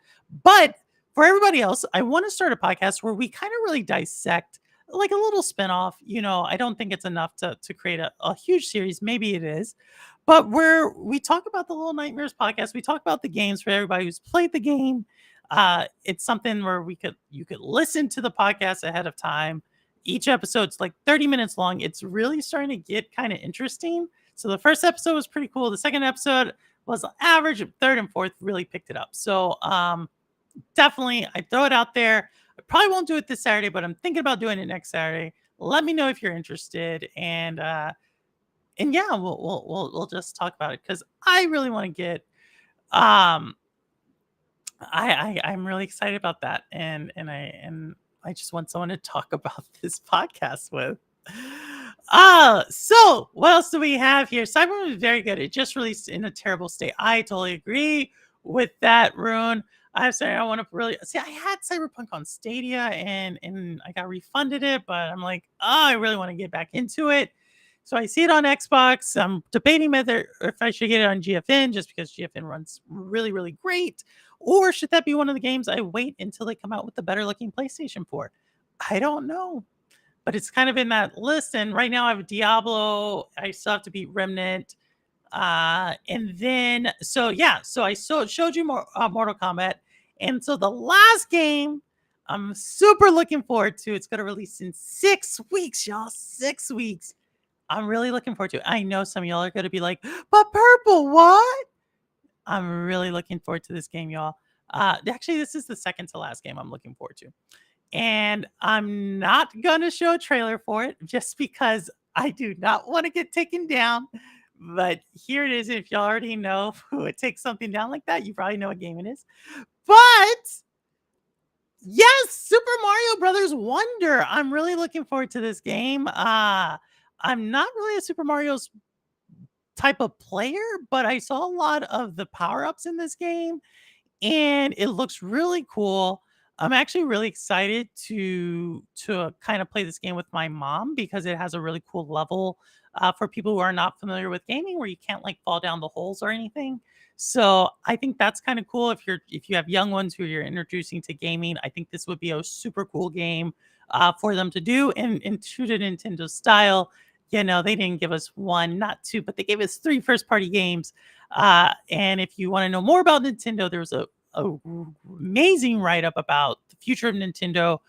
But for everybody else, I want to start a podcast where we kind of really dissect, like a little spinoff. I don't think it's enough to create a huge series. Maybe it is. But where we talk about the Little Nightmares podcast, we talk about the games for everybody who's played the game. It's something where you could listen to the podcast ahead of time. Each episode's like 30 minutes long. It's really starting to get kind of interesting. So the first episode was pretty cool. The second episode was average. Third and fourth really picked it up. So definitely, I throw it out there. I probably won't do it this Saturday, but I'm thinking about doing it next Saturday. Let me know if you're interested, and yeah, we'll just talk about it because I really want to get. I'm really excited about that, and I just want someone to talk about this podcast with. So what else do we have here? Cyberpunk is very good. It just released in a terrible state. I totally agree with that, Rune. I'm sorry, I want to really see. I had Cyberpunk on Stadia and I got refunded it, but I'm like, I really want to get back into it. So I see it on Xbox. I'm debating whether if I should get it on GFN just because GFN runs really, really great. Or should that be one of the games I wait until they come out with the better looking PlayStation 4? I don't know. But it's kind of in that list. And right now I have Diablo. I still have to beat Remnant. And then, so I showed you more Mortal Kombat. And so the last game I'm super looking forward to, it's going to release in 6 weeks, y'all. 6 weeks. I'm really looking forward to it. I know some of y'all are going to be like, but Purple, what? I'm really looking forward to this game, y'all. Actually, this is the second to last game I'm looking forward to. And I'm not going to show a trailer for it just because I do not want to get taken down. But here it is. If y'all already know who would take something down like that, you probably know what game it is. But Yes, Super Mario Brothers Wonder. I'm really looking forward to this game. I'm not really a Super Mario's type of player, but I saw a lot of the power-ups in this game and it looks really cool. I'm actually really excited to kind of play this game with my mom because it has a really cool level for people who are not familiar with gaming, where you can't like fall down the holes or anything. So I think that's kind of cool if you have young ones who you're introducing to gaming. I think this would be a super cool game for them to do in true to Nintendo style. You know, they didn't give us one, not two, but they gave us 3 first party games. And if you want to know more about Nintendo, there's a amazing write up about the future of Nintendo,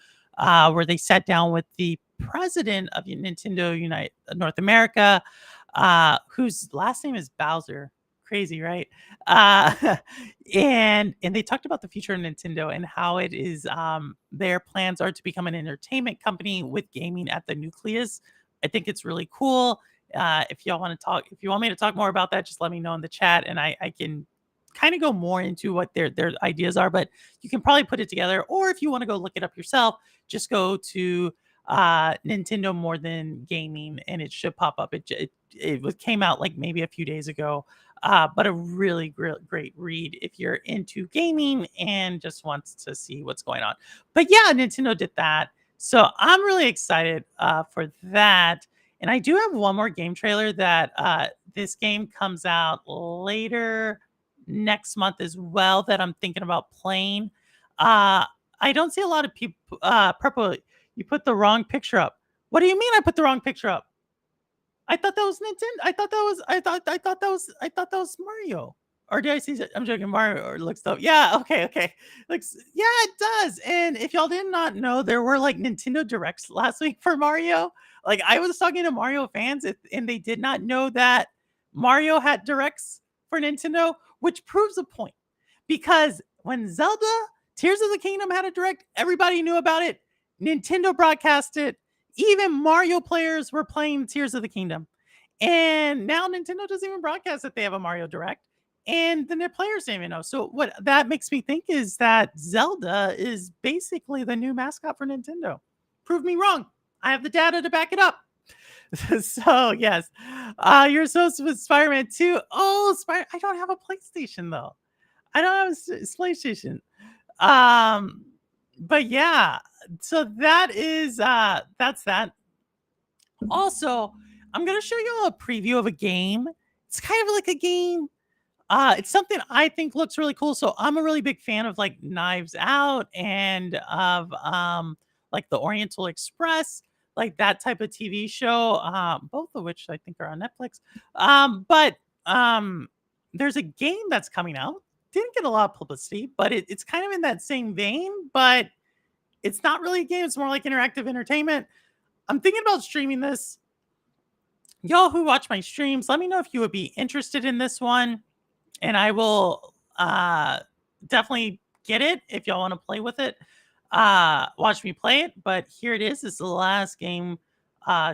where they sat down with the president of Nintendo United North America, whose last name is Bowser. Crazy, right? Uh, and they talked about the future of Nintendo and how it is their plans are to become an entertainment company with gaming at the nucleus. I think it's really cool. If y'all want to talk, if you want me to talk more about that, just let me know in the chat, and I can kind of go more into what their ideas are. But you can probably put it together, or if you want to go look it up yourself, just go to Nintendo More Than Gaming, and it should pop up. It came out like maybe a few days ago, but a really great read if you're into gaming and just wants to see what's going on. But yeah, Nintendo did that. So I'm really excited for that. And I do have one more game trailer that this game comes out later next month as well that I'm thinking about playing. I don't see a lot of people. Purple, you put the wrong picture up. What do you mean I put the wrong picture up? I thought that was Nintendo. I thought that was Mario. Or did I see? I'm joking. Mario or looks dope. Yeah. Okay. Looks. Yeah, it does. And if y'all did not know, there were like Nintendo Directs last week for Mario. Like I was talking to Mario fans, and they did not know that Mario had Directs for Nintendo, which proves a point. Because when Zelda Tears of the Kingdom had a Direct, everybody knew about it. Nintendo broadcast it. Even Mario players were playing Tears of the Kingdom. And now Nintendo doesn't even broadcast that they have a Mario Direct. And then their players don't even know. So what that makes me think is that Zelda is basically the new mascot for Nintendo. Prove me wrong. I have the data to back it up. So yes, you're supposed to with Spider-Man 2. Oh, I don't have a PlayStation though. I don't have a PlayStation. But yeah, so that is that's that. Also, I'm gonna show you a preview of a game. It's kind of like a game. It's something I think looks really cool. So I'm a really big fan of like Knives Out and of like the Oriental Express, like that type of TV show. Both of which I think are on Netflix. But there's a game that's coming out. Didn't get a lot of publicity, but it's kind of in that same vein, but it's not really a game. It's more like interactive entertainment. I'm thinking about streaming this. Y'all who watch my streams, let me know if you would be interested in this one. And I will definitely get it if y'all want to play with it. Watch me play it. But here it is. This is the last game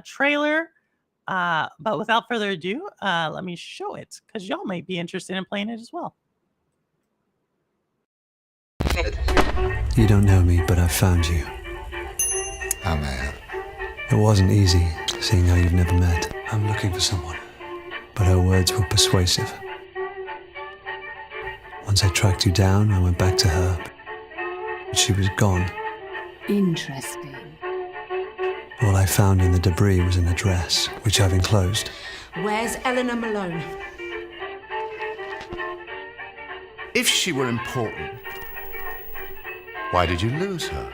trailer. But without further ado, let me show it because y'all may be interested in playing it as well. You don't know me, but I found you. Oh, man. It wasn't easy, seeing how you've never met. I'm looking for someone, but her words were persuasive. Once I tracked you down, I went back to her, but she was gone. Interesting. All I found in the debris was an address, which I've enclosed. Where's Eleanor Malone? If she were important, why did you lose her?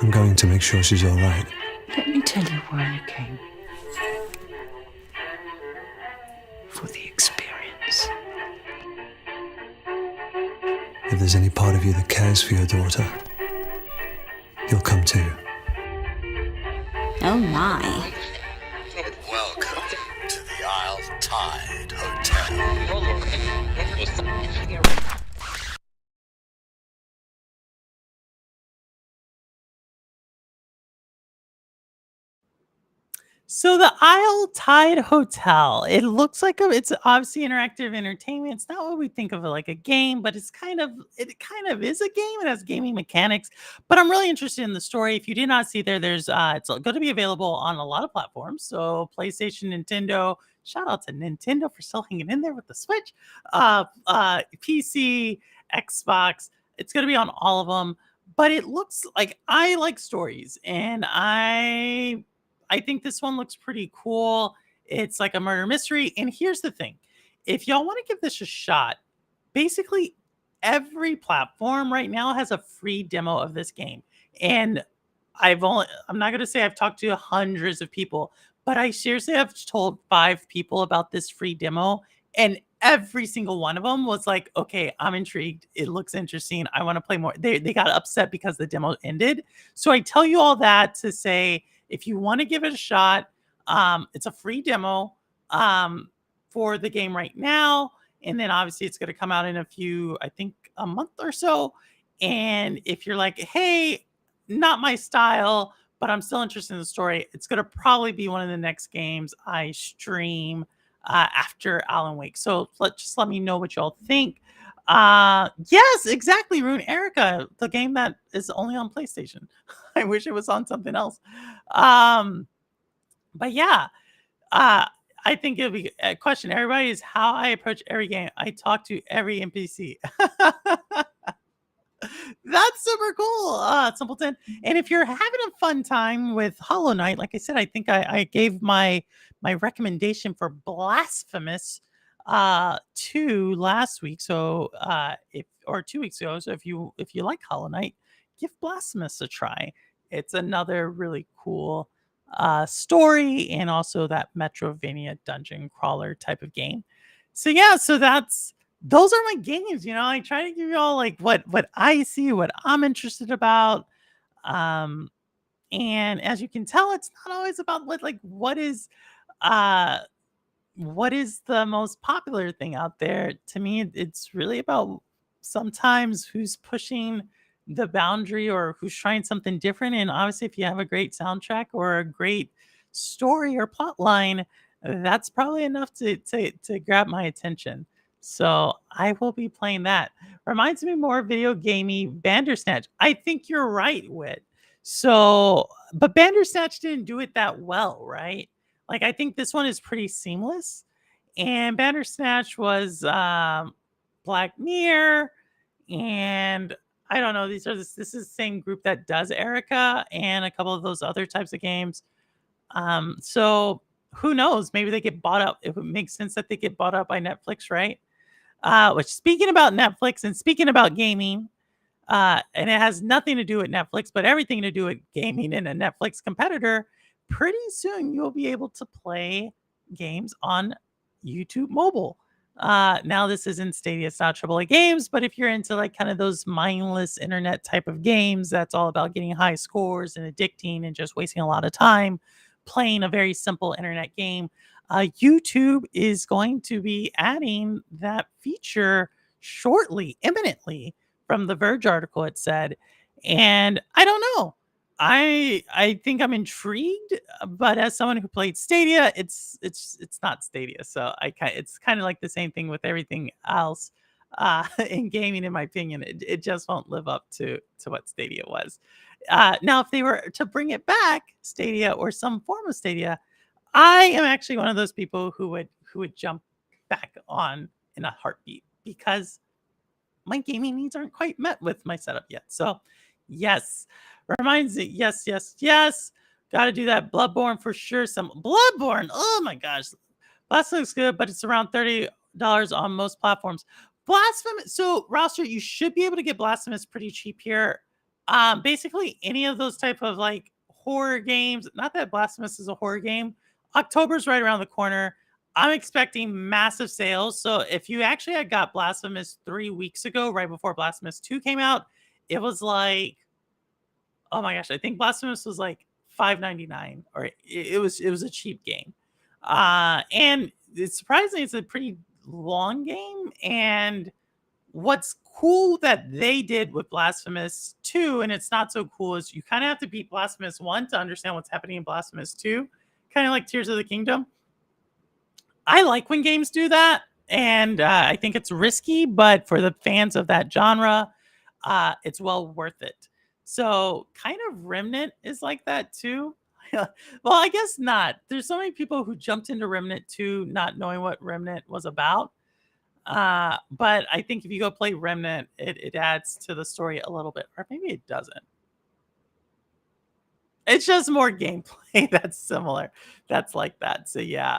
I'm going to make sure she's all right. Let me tell you why I came. For the experience. If there's any part of you that cares for your daughter, you'll come too. Oh my. Welcome to the Isle Tide Hotel. So the Isle Tide Hotel, it looks like it's obviously interactive entertainment. It's not what we think of it like a game, but it kind of is a game. It has gaming mechanics. But I'm really interested in the story. If you did not see there, there's it's going to be available on a lot of platforms. So PlayStation, Nintendo. Shout out to Nintendo for still hanging in there with the Switch. PC, Xbox. It's going to be on all of them. But it looks like I like stories, and I think this one looks pretty cool. It's like a murder mystery. And here's the thing, if y'all want to give this a shot, basically every platform right now has a free demo of this game. And I'm not going to say I've talked to hundreds of people, but I seriously have told 5 people about this free demo. And every single one of them was like, okay, I'm intrigued. It looks interesting. I want to play more. They got upset because the demo ended. So I tell you all that to say, if you want to give it a shot, it's a free demo for the game right now. And then obviously it's going to come out in I think a month or so. And if you're like, hey, not my style, but I'm still interested in the story, it's going to probably be one of the next games I stream after Alan Wake. So just let me know what y'all think. Yes, exactly, Rune Erica, the game that is only on PlayStation. I wish it was on something else. But yeah, I think it'll be a question. Everybody is how I approach every game. I talk to every NPC. That's super cool, Simpleton. And if you're having a fun time with Hollow Knight, like I said, I think I gave my recommendation for Blasphemous 2 last week. So if or 2 weeks ago. So if you like Hollow Knight, give Blasphemous a try. It's another really cool story, and also that Metrovania dungeon crawler type of game. So yeah, those are my games. I try to give you all like what I see, what I'm interested about. And as you can tell, it's not always about uh what is the most popular thing out there. To me, it's really about sometimes who's pushing the boundary or who's trying something different. And obviously, if you have a great soundtrack or a great story or plot line, that's probably enough to grab my attention. So I will be playing that. Reminds me more video gamey Bandersnatch. I think you're right, Wit. So, but Bandersnatch didn't do it that well, right? Like, I think this one is pretty seamless. And Bandersnatch was Black Mirror, and I don't know. This is the same group that does Erica and a couple of those other types of games. So who knows? Maybe they get bought up. If it makes sense that they get bought up by Netflix, right? Which, speaking about Netflix and speaking about gaming, and it has nothing to do with Netflix, but everything to do with gaming and a Netflix competitor. Pretty soon you'll be able to play games on YouTube mobile. Now this isn't Stadia, it's not AAA games, but if you're into like kind of those mindless internet type of games, that's all about getting high scores and addicting and just wasting a lot of time playing a very simple internet game, YouTube is going to be adding that feature shortly, imminently, from the Verge article. It said, and I don't know. I think I'm intrigued, but as someone who played Stadia, it's not Stadia, so it's kind of like the same thing with everything else in gaming. In my opinion, it just won't live up to what Stadia was. Now, if they were to bring it back, Stadia or some form of Stadia, I am actually one of those people who would jump back on in a heartbeat because my gaming needs aren't quite met with my setup yet. So, yes, reminds me, yes. Got to do that Bloodborne for sure. Some Bloodborne. Oh my gosh, Blast looks good, but it's around $30 on most platforms. Blasphemous. So, Roster, you should be able to get Blasphemous pretty cheap here. Basically, any of those type of like horror games. Not that Blasphemous is a horror game. October's right around the corner. I'm expecting massive sales. So if you actually had got Blasphemous 3 weeks ago, right before Blasphemous 2 came out, it was like, oh my gosh, I think Blasphemous was like $5.99, or it was a cheap game. And it's surprisingly, it's a pretty long game. And what's cool that they did with Blasphemous 2, and it's not so cool, is you kind of have to beat Blasphemous 1 to understand what's happening in Blasphemous 2. kind of like Tears of the Kingdom. I like when games do that, and I think it's risky, but for the fans of that genre, it's well worth it. So, kind of Remnant is like that too. Well, I guess not. There's so many people who jumped into Remnant 2 not knowing what Remnant was about. But I think if you go play Remnant, it adds to the story a little bit, or maybe it doesn't. It's just more gameplay that's similar. That's like that. So yeah.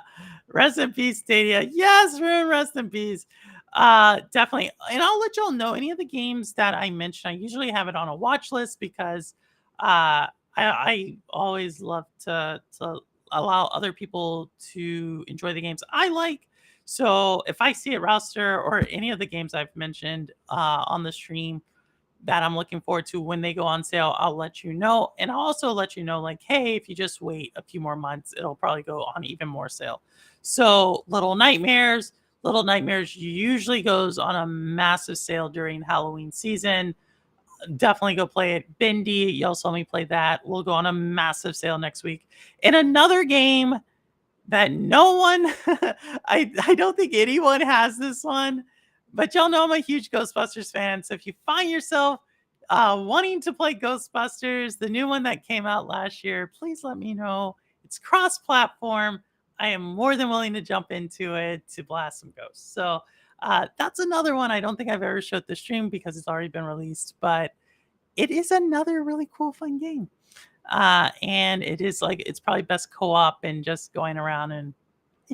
Rest in peace, Stadia. Yes, Rune, rest in peace. Definitely. And I'll let y'all know any of the games that I mentioned. I usually have it on a watch list because I always love to allow other people to enjoy the games I like. So if I see a roster or any of the games I've mentioned on the stream that I'm looking forward to when they go on sale, I'll let you know. And I'll also let you know, like, hey, if you just wait a few more months, it'll probably go on even more sale. So Little Nightmares usually goes on a massive sale during Halloween season. Definitely go play it. Bendy, y'all saw me play that. We'll go on a massive sale next week. And another game that no one, I don't think anyone has this one, but y'all know I'm a huge Ghostbusters fan. So if you find yourself wanting to play Ghostbusters, the new one that came out last year, please let me know. It's cross-platform. I am more than willing to jump into it to blast some ghosts. So that's another one I don't think I've ever showed the stream because it's already been released, but it is another really cool, fun game. And it is like it's probably best co-op and just going around and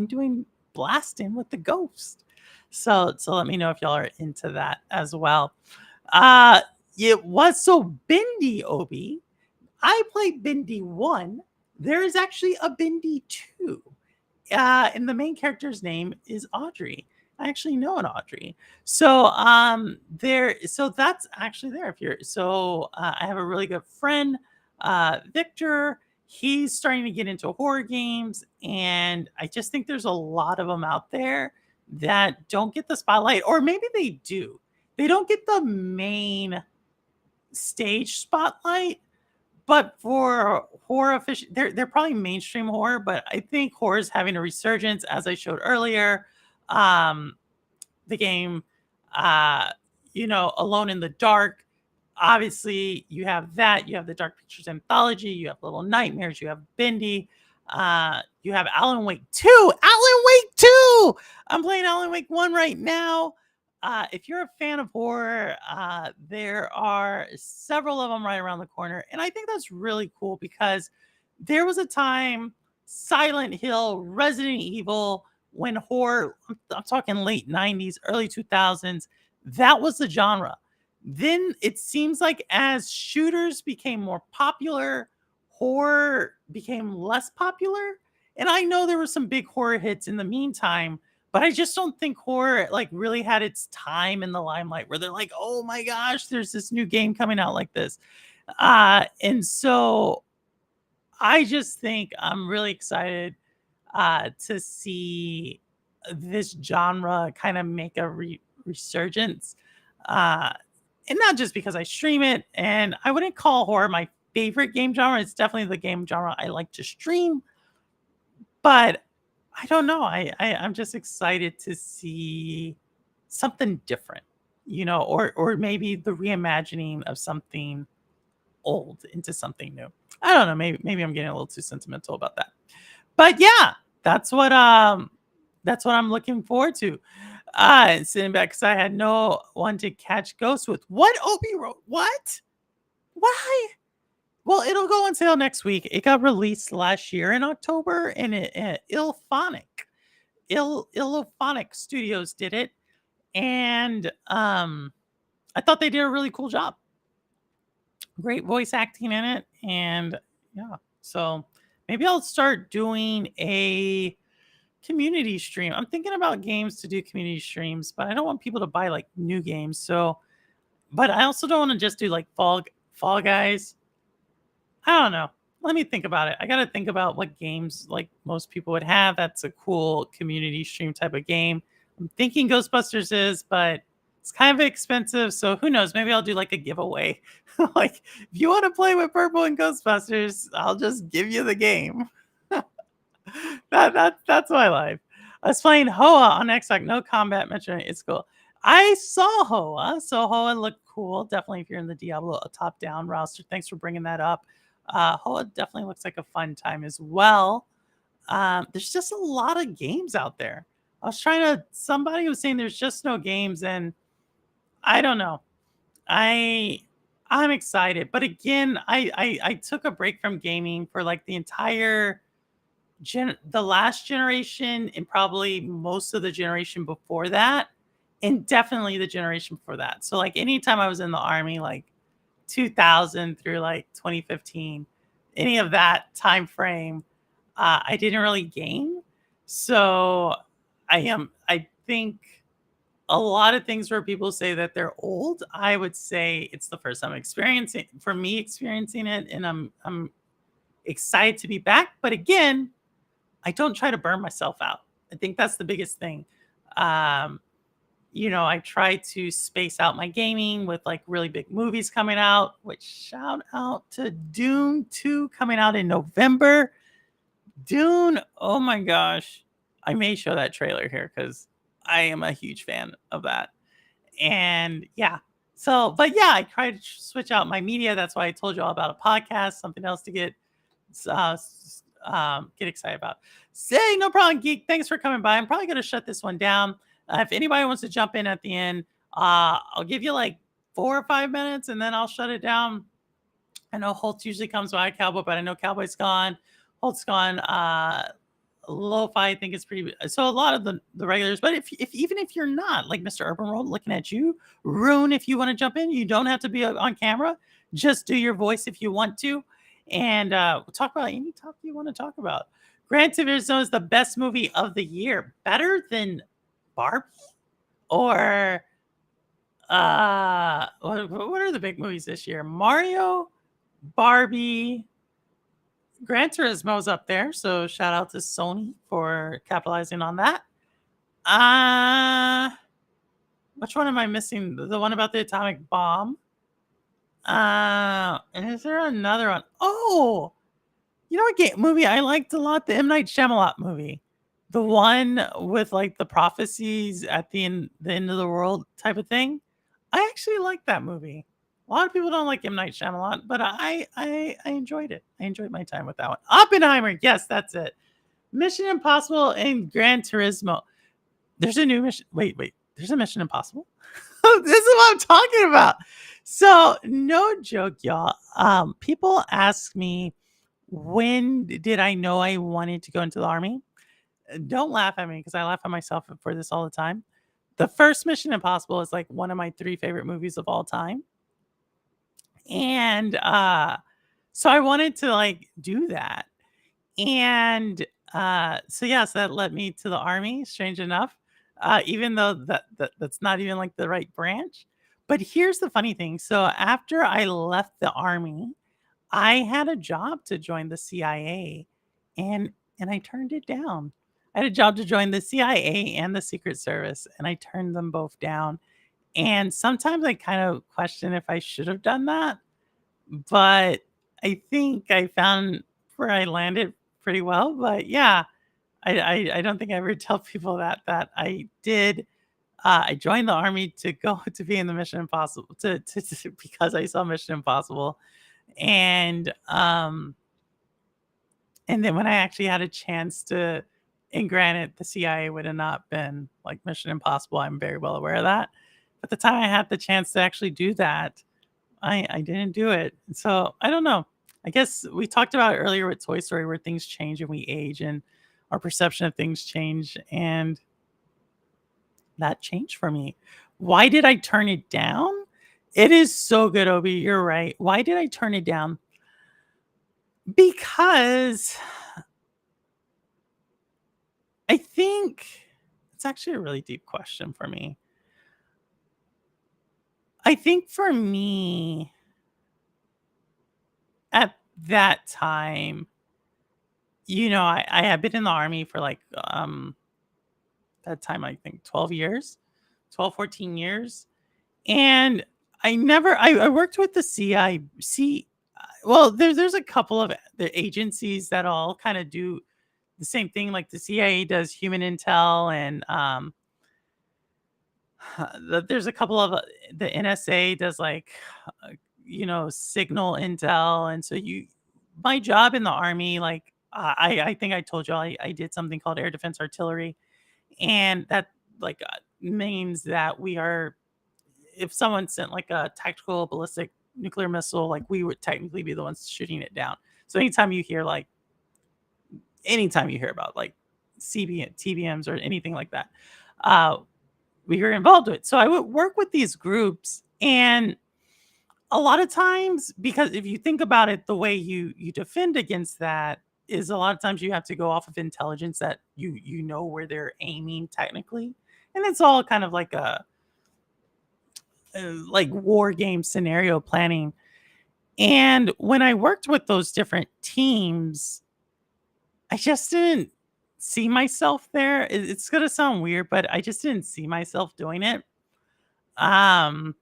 doing blasting with the ghost. So let me know if y'all are into that as well. It was so Bendy Obi. I played Bendy 1. There is actually a Bendy 2. And the main character's name is Audrey. I actually know an Audrey. So so that's actually there. If you're I have a really good friend, Victor. He's starting to get into horror games, and I just think there's a lot of them out there that don't get the spotlight, or maybe they do. They don't get the main stage spotlight, but for horror they're probably mainstream horror, but I think horror is having a resurgence, as I showed earlier. The game, Alone in the Dark. Obviously, you have that. You have the Dark Pictures Anthology. You have Little Nightmares. You have Bendy. You have Alan Wake 2. Alan Wake 2! I'm playing Alan Wake 1 right now. If you're a fan of horror, there are several of them right around the corner. And I think that's really cool because there was a time, Silent Hill, Resident Evil, when horror, I'm talking late 90s, early 2000s, that was the genre. Then it seems like as shooters became more popular, horror became less popular. And I know there were some big horror hits in the meantime, but I just don't think horror like really had its time in the limelight where they're like, oh my gosh, there's this new game coming out like this. And so I just think I'm really excited to see this genre kind of make a resurgence. And not just because I stream it, and I wouldn't call horror my favorite game genre. It's definitely the game genre I like to stream, but I don't know. I'm just excited to see something different, or maybe the reimagining of something old into something new. I don't know. Maybe I'm getting a little too sentimental about that, but yeah, that's what I'm looking forward to. Sitting back because I had no one to catch ghosts with. What Obi wrote? What? Why? Well, it'll go on sale next week. It got released last year in October, and Illophonic Studios did it, and I thought they did a really cool job. Great voice acting in it, and yeah, so maybe I'll start doing a community stream. I'm thinking about games to do community streams, but I don't want people to buy like new games. So, but I also don't want to just do like Fall Guys. I don't know. Let me think about it. I got to think about what games like most people would have. That's a cool community stream type of game. I'm thinking Ghostbusters is, but it's kind of expensive. So who knows? Maybe I'll do like a giveaway. Like if you want to play with Purple and Ghostbusters, I'll just give you the game. That's my life. I was playing Hoa on Xbox. No combat mentioned. It's cool. I saw Hoa, so Hoa looked cool. Definitely, if you're in the Diablo top-down roster. Thanks for bringing that up. Hoa definitely looks like a fun time as well. There's just a lot of games out there. I was trying to. Somebody was saying there's just no games, and I don't know. I I'm excited, but again, I took a break from gaming for like the entire the last generation and probably most of the generation before that, and definitely the generation before that. So like anytime I was in the army, like 2000 through like 2015, any of that time frame, I didn't really game. So I think a lot of things where people say that they're old, I would say it's the first time experiencing for me experiencing it, and I'm excited to be back. But again, I don't try to burn myself out. I think that's the biggest thing. Um, I try to space out my gaming with like really big movies coming out, which shout out to Dune 2 coming out in November. Dune, oh my gosh. I may show that trailer here because I am a huge fan of that. And yeah. So, but yeah, I try to switch out my media. That's why I told you all about a podcast, something else to get excited about. Say no problem, geek. Thanks for coming by. I'm probably going to shut this one down. If anybody wants to jump in at the end, I'll give you like 4 or 5 minutes and then I'll shut it down. I know Holtz usually comes by Cowboy, but I know Cowboy's gone. Holt's gone. Lo-fi, I think it's pretty. So a lot of the regulars, but if even if you're not like Mr. Urban World, looking at you, Rune, if you want to jump in, you don't have to be on camera. Just do your voice if you want to, and we'll talk about any topic you want to talk about. Gran Turismo is the best movie of the year, better than Barbie, or what are the big movies this year? Mario, Barbie, Gran Turismo's up there, so shout out to Sony for capitalizing on that. Which one am I missing? The one about the atomic bomb. And is there another one? Oh, you know what movie I liked a lot? The M. Night Shyamalan movie. The one with like the prophecies at the end of the world type of thing. I actually like that movie. A lot of people don't like M. Night Shyamalan, but I enjoyed it. I enjoyed my time with that one. Oppenheimer, yes, that's it. Mission Impossible and Gran Turismo. There's a new mission. Wait. There's a Mission Impossible. This is what I'm talking about. So no joke, y'all. People ask me, when did I know I wanted to go into the army? Don't laugh at me because I laugh at myself for this all the time. The first Mission Impossible is like one of my 3 favorite movies of all time. And so I wanted to like do that. And so that led me to the army, strange enough. Even though that's not even like the right branch. But here's the funny thing. So after I left the army, I had a job to join the CIA, and I turned it down. I had a job to join the CIA and the Secret Service, and I turned them both down. And sometimes I kind of question if I should have done that, but I think I found where I landed pretty well. But yeah, I don't think I ever tell people that I did. I joined the army to go to be in the Mission Impossible to because I saw Mission Impossible, and then when I actually had a chance to, and granted, the CIA would have not been like Mission Impossible. I'm very well aware of that. But the time I had the chance to actually do that, I didn't do it. So I don't know. I guess we talked about it earlier with Toy Story where things change and we age and our perception of things change. And that changed for me. Why did I turn it down? It is so good, Obi. You're right. Why did I turn it down? Because I think it's actually a really deep question for me. I think for me, at that time, I had been in the army for like that time, I think 12 years, 12, 14 years. And I worked with the CIC. Well, there's a couple of the agencies that all kind of do the same thing. Like the CIA does human intel, and there's a couple of the NSA does like signal intel, and so my job in the army, like I think I told you I did something called air defense artillery, and that like means that we are if someone sent like a tactical ballistic nuclear missile, like we would technically be the ones shooting it down. So anytime you hear about like TBMs or anything like that, uh, we were involved with. So I would work with these groups, and a lot of times, because if you think about it, the way you defend against that is a lot of times you have to go off of intelligence that you know where they're aiming technically, and it's all kind of like a like war game scenario planning. And when I worked with those different teams, I just didn't see myself there. It's gonna sound weird, but I just didn't see myself doing it. Um,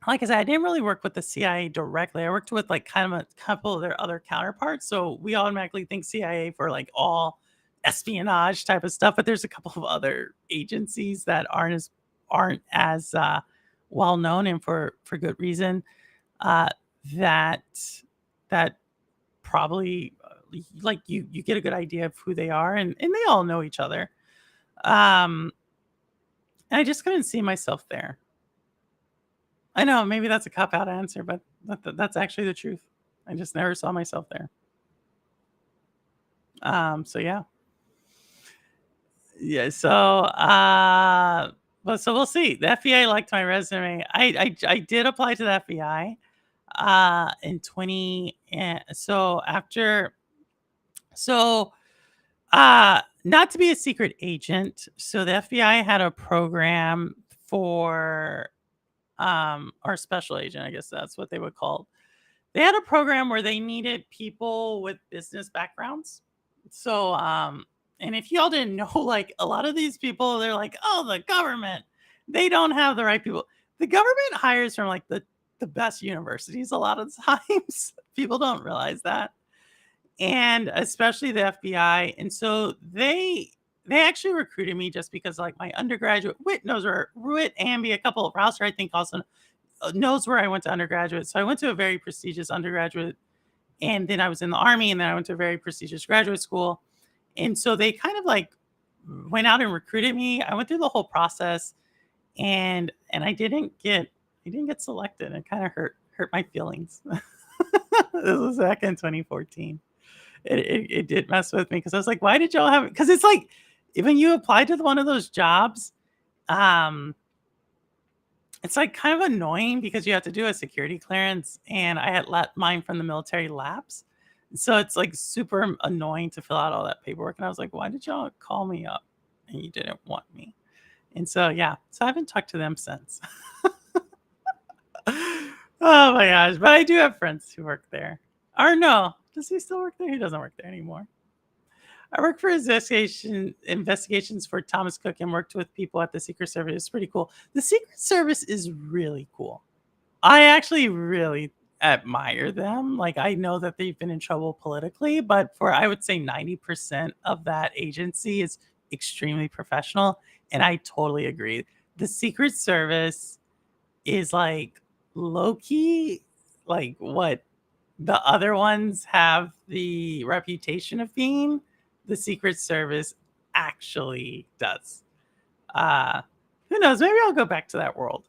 like I said, I didn't really work with the CIA directly. I worked with like kind of a couple of their other counterparts. So we automatically think CIA for like all espionage type of stuff. But there's a couple of other agencies that aren't as well known, and for good reason. Uh, that that probably like you get a good idea of who they are, and they all know each other. Um, and I just couldn't see myself there. I know maybe that's a cop out answer, but that's actually the truth. I just never saw myself there. So yeah. Yeah, so we'll see. The FBI liked my resume. I did apply to the FBI in 20 and so after so not to be a secret agent. So the FBI had a program for or special agent, I guess that's what they would call. They had a program where they needed people with business backgrounds. So and if y'all didn't know, like a lot of these people, they're like, oh, the government, they don't have the right people. The government hires from like the best universities a lot of times. People don't realize that. And especially the FBI. And so they actually recruited me just because like my undergraduate Wit Amby, a couple of Rouser, I think also knows where I went to undergraduate. So I went to a very prestigious undergraduate, and then I was in the army, and then I went to a very prestigious graduate school. And so they kind of like went out and recruited me. I went through the whole process, and I didn't get selected. It kind of hurt my feelings. This was back in 2014. It did mess with me because I was like, why did y'all have it? Because it's like when you apply to one of those jobs, um, it's like kind of annoying because you have to do a security clearance, and I had let mine from the military lapse. So it's like super annoying to fill out all that paperwork. And I was like, why did y'all call me up and you didn't want me? And so, yeah, so I haven't talked to them since. Oh my gosh. But I do have friends who work there. Or no, does he still work there? He doesn't work there anymore. I worked for investigations for Thomas Cook and worked with people at the Secret Service. It's pretty cool. The Secret Service is really cool. I actually really admire them. Like I know that they've been in trouble politically, but for I would say 90% of that agency is extremely professional. And I totally agree. The Secret Service is like low key, like what the other ones have the reputation of being, the Secret Service actually does. Uh who knows? Maybe I'll go back to that world.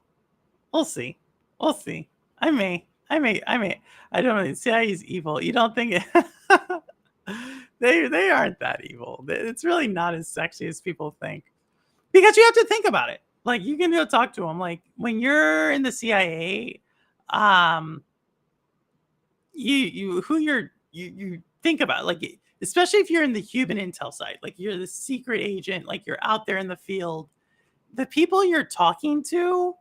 We'll see. We'll see. I may. I don't know. CIA is evil. You don't think it? They aren't that evil. It's really not as sexy as people think. Because you have to think about it. Like you can go talk to them. Like when you're in the CIA, um, you think about it, like especially if you're in the human intel side, like you're the secret agent, like you're out there in the field. The people you're talking to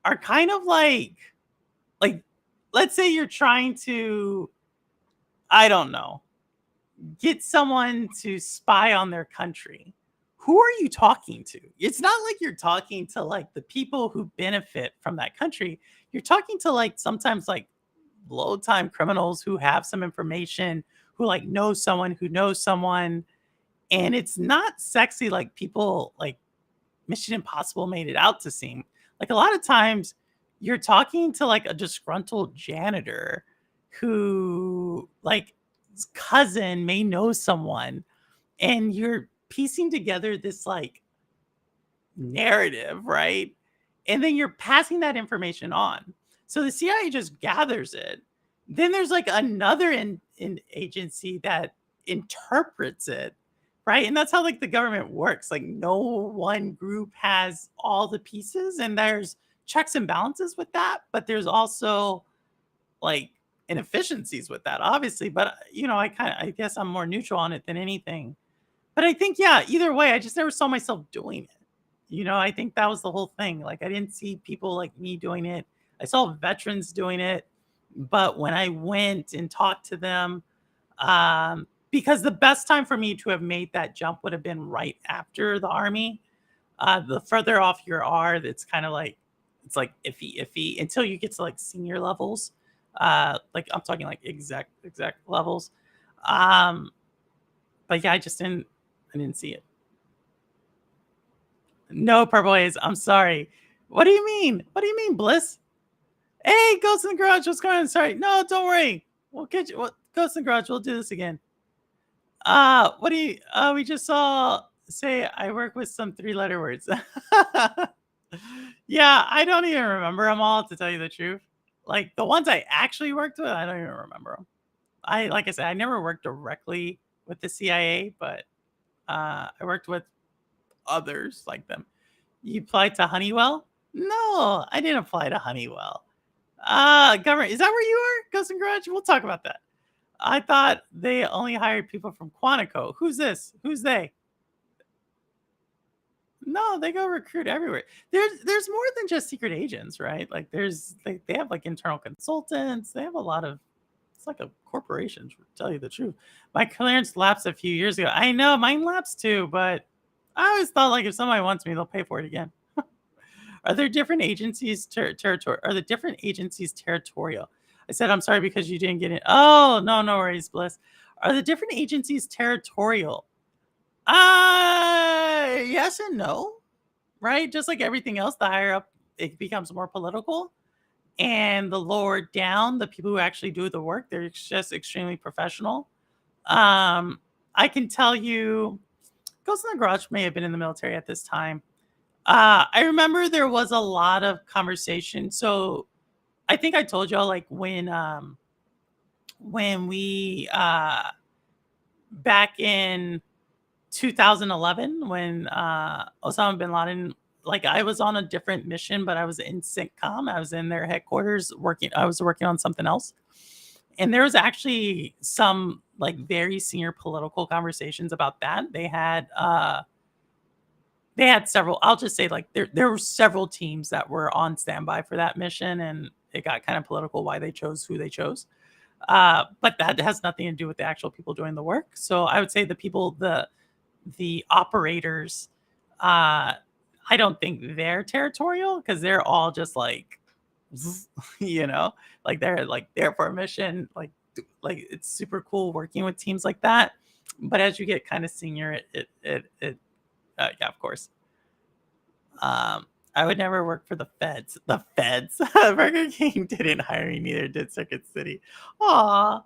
are kind of like let's say you're trying to, I don't know, get someone to spy on their country. Who are you talking to? It's not like you're talking to like the people who benefit from that country. You're talking to like sometimes like low time criminals who have some information, who like know someone who knows someone. And it's not sexy like people like Mission Impossible made it out to seem. Like a lot of times you're talking to like a disgruntled janitor who like his cousin may know someone, and you're piecing together this like narrative, right? And then you're passing that information on. So the CIA just gathers it. Then there's like another in agency that interprets it, right? And that's how like the government works. Like no one group has all the pieces, and there's checks and balances with that, but there's also like inefficiencies with that, obviously. But I guess I'm more neutral on it than anything. But I think, yeah, either way, I just never saw myself doing it. I think that was the whole thing. Like, I didn't see people like me doing it. I saw veterans doing it. But when I went and talked to them, because the best time for me to have made that jump would have been right after the army. The further off you are, it's kind of like, it's like iffy until you get to like senior levels. Like I'm talking like exact levels. Um, but yeah, I didn't see it. No, Purple Haze. I'm sorry. What do you mean? What do you mean, Bliss? Hey, Ghost in the Garage. What's going on? Sorry. No, don't worry. We'll get you. Ghost in the Garage. We'll do this again. What do you? We just saw. Say I work with some 3-letter words. Yeah, I don't even remember them all, to tell you the truth. Like the ones I actually worked with, I don't even remember them. Like I said, I never worked directly with the CIA, but I worked with others like them. You applied to Honeywell? No, I didn't apply to Honeywell. Government, is that where you are? Ghost and Garage? We'll talk about that. I thought they only hired people from Quantico. Who's this? Who's they? No, they go recruit everywhere. There's more than just secret agents, right? Like they have like internal consultants. They have a lot of, it's like a corporation, to tell you the truth. My clearance lapsed a few years ago. I know mine lapsed too, but I always thought like if somebody wants me, they'll pay for it again. Are there different agencies territory? Are the different agencies territorial? I said I'm sorry because you didn't get it. Oh no, no worries, Bliss. Are the different agencies territorial? Yes and no, right? Just like everything else, the higher up it becomes more political, and the lower down, the people who actually do the work, they're just extremely professional. I can tell you, Ghost in the Garage may have been in the military at this time. I remember there was a lot of conversation. So I think I told y'all like when we back in 2011 when Osama bin Laden, like I was on a different mission, but I was in CENTCOM. I was in their headquarters working. I was working on something else, and there was actually some like very senior political conversations about that. They had several. I'll just say like there were several teams that were on standby for that mission, and it got kind of political why they chose who they chose. But that has nothing to do with the actual people doing the work. So I would say the operators, I don't think they're territorial because they're all just like, like they're like there for a mission. Like it's super cool working with teams like that. But as you get kind of senior, yeah, of course. I would never work for the feds. The feds. Burger King didn't hire me, neither did Circuit City. Aw.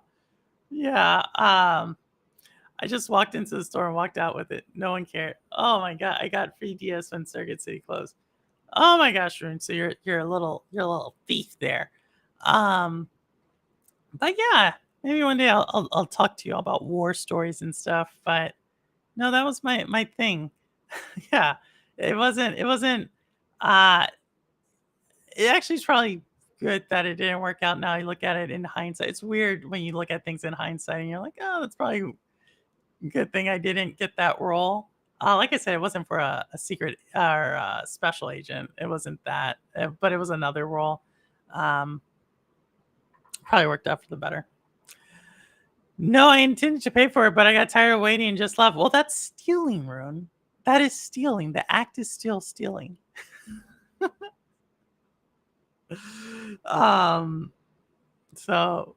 Yeah. I just walked into the store and walked out with it. No one cared. Oh my god, I got free DS when Circuit City closed. Oh my gosh, Rune. So you're a little thief there. Um, but yeah, maybe one day I'll talk to you all about war stories and stuff. But no, that was my thing. Yeah, it wasn't. Uh, it actually is probably good that it didn't work out. Now you look at it in hindsight. It's weird when you look at things in hindsight and you're like, oh, that's probably a good thing I didn't get that role. Like I said, it wasn't for a secret or a special agent. It wasn't that, but it was another role. Um, Probably worked out for the better. No, I intended to pay for it, but I got tired of waiting and just left. Well, that's stealing, Rune. That is stealing. The act is still stealing. um, so,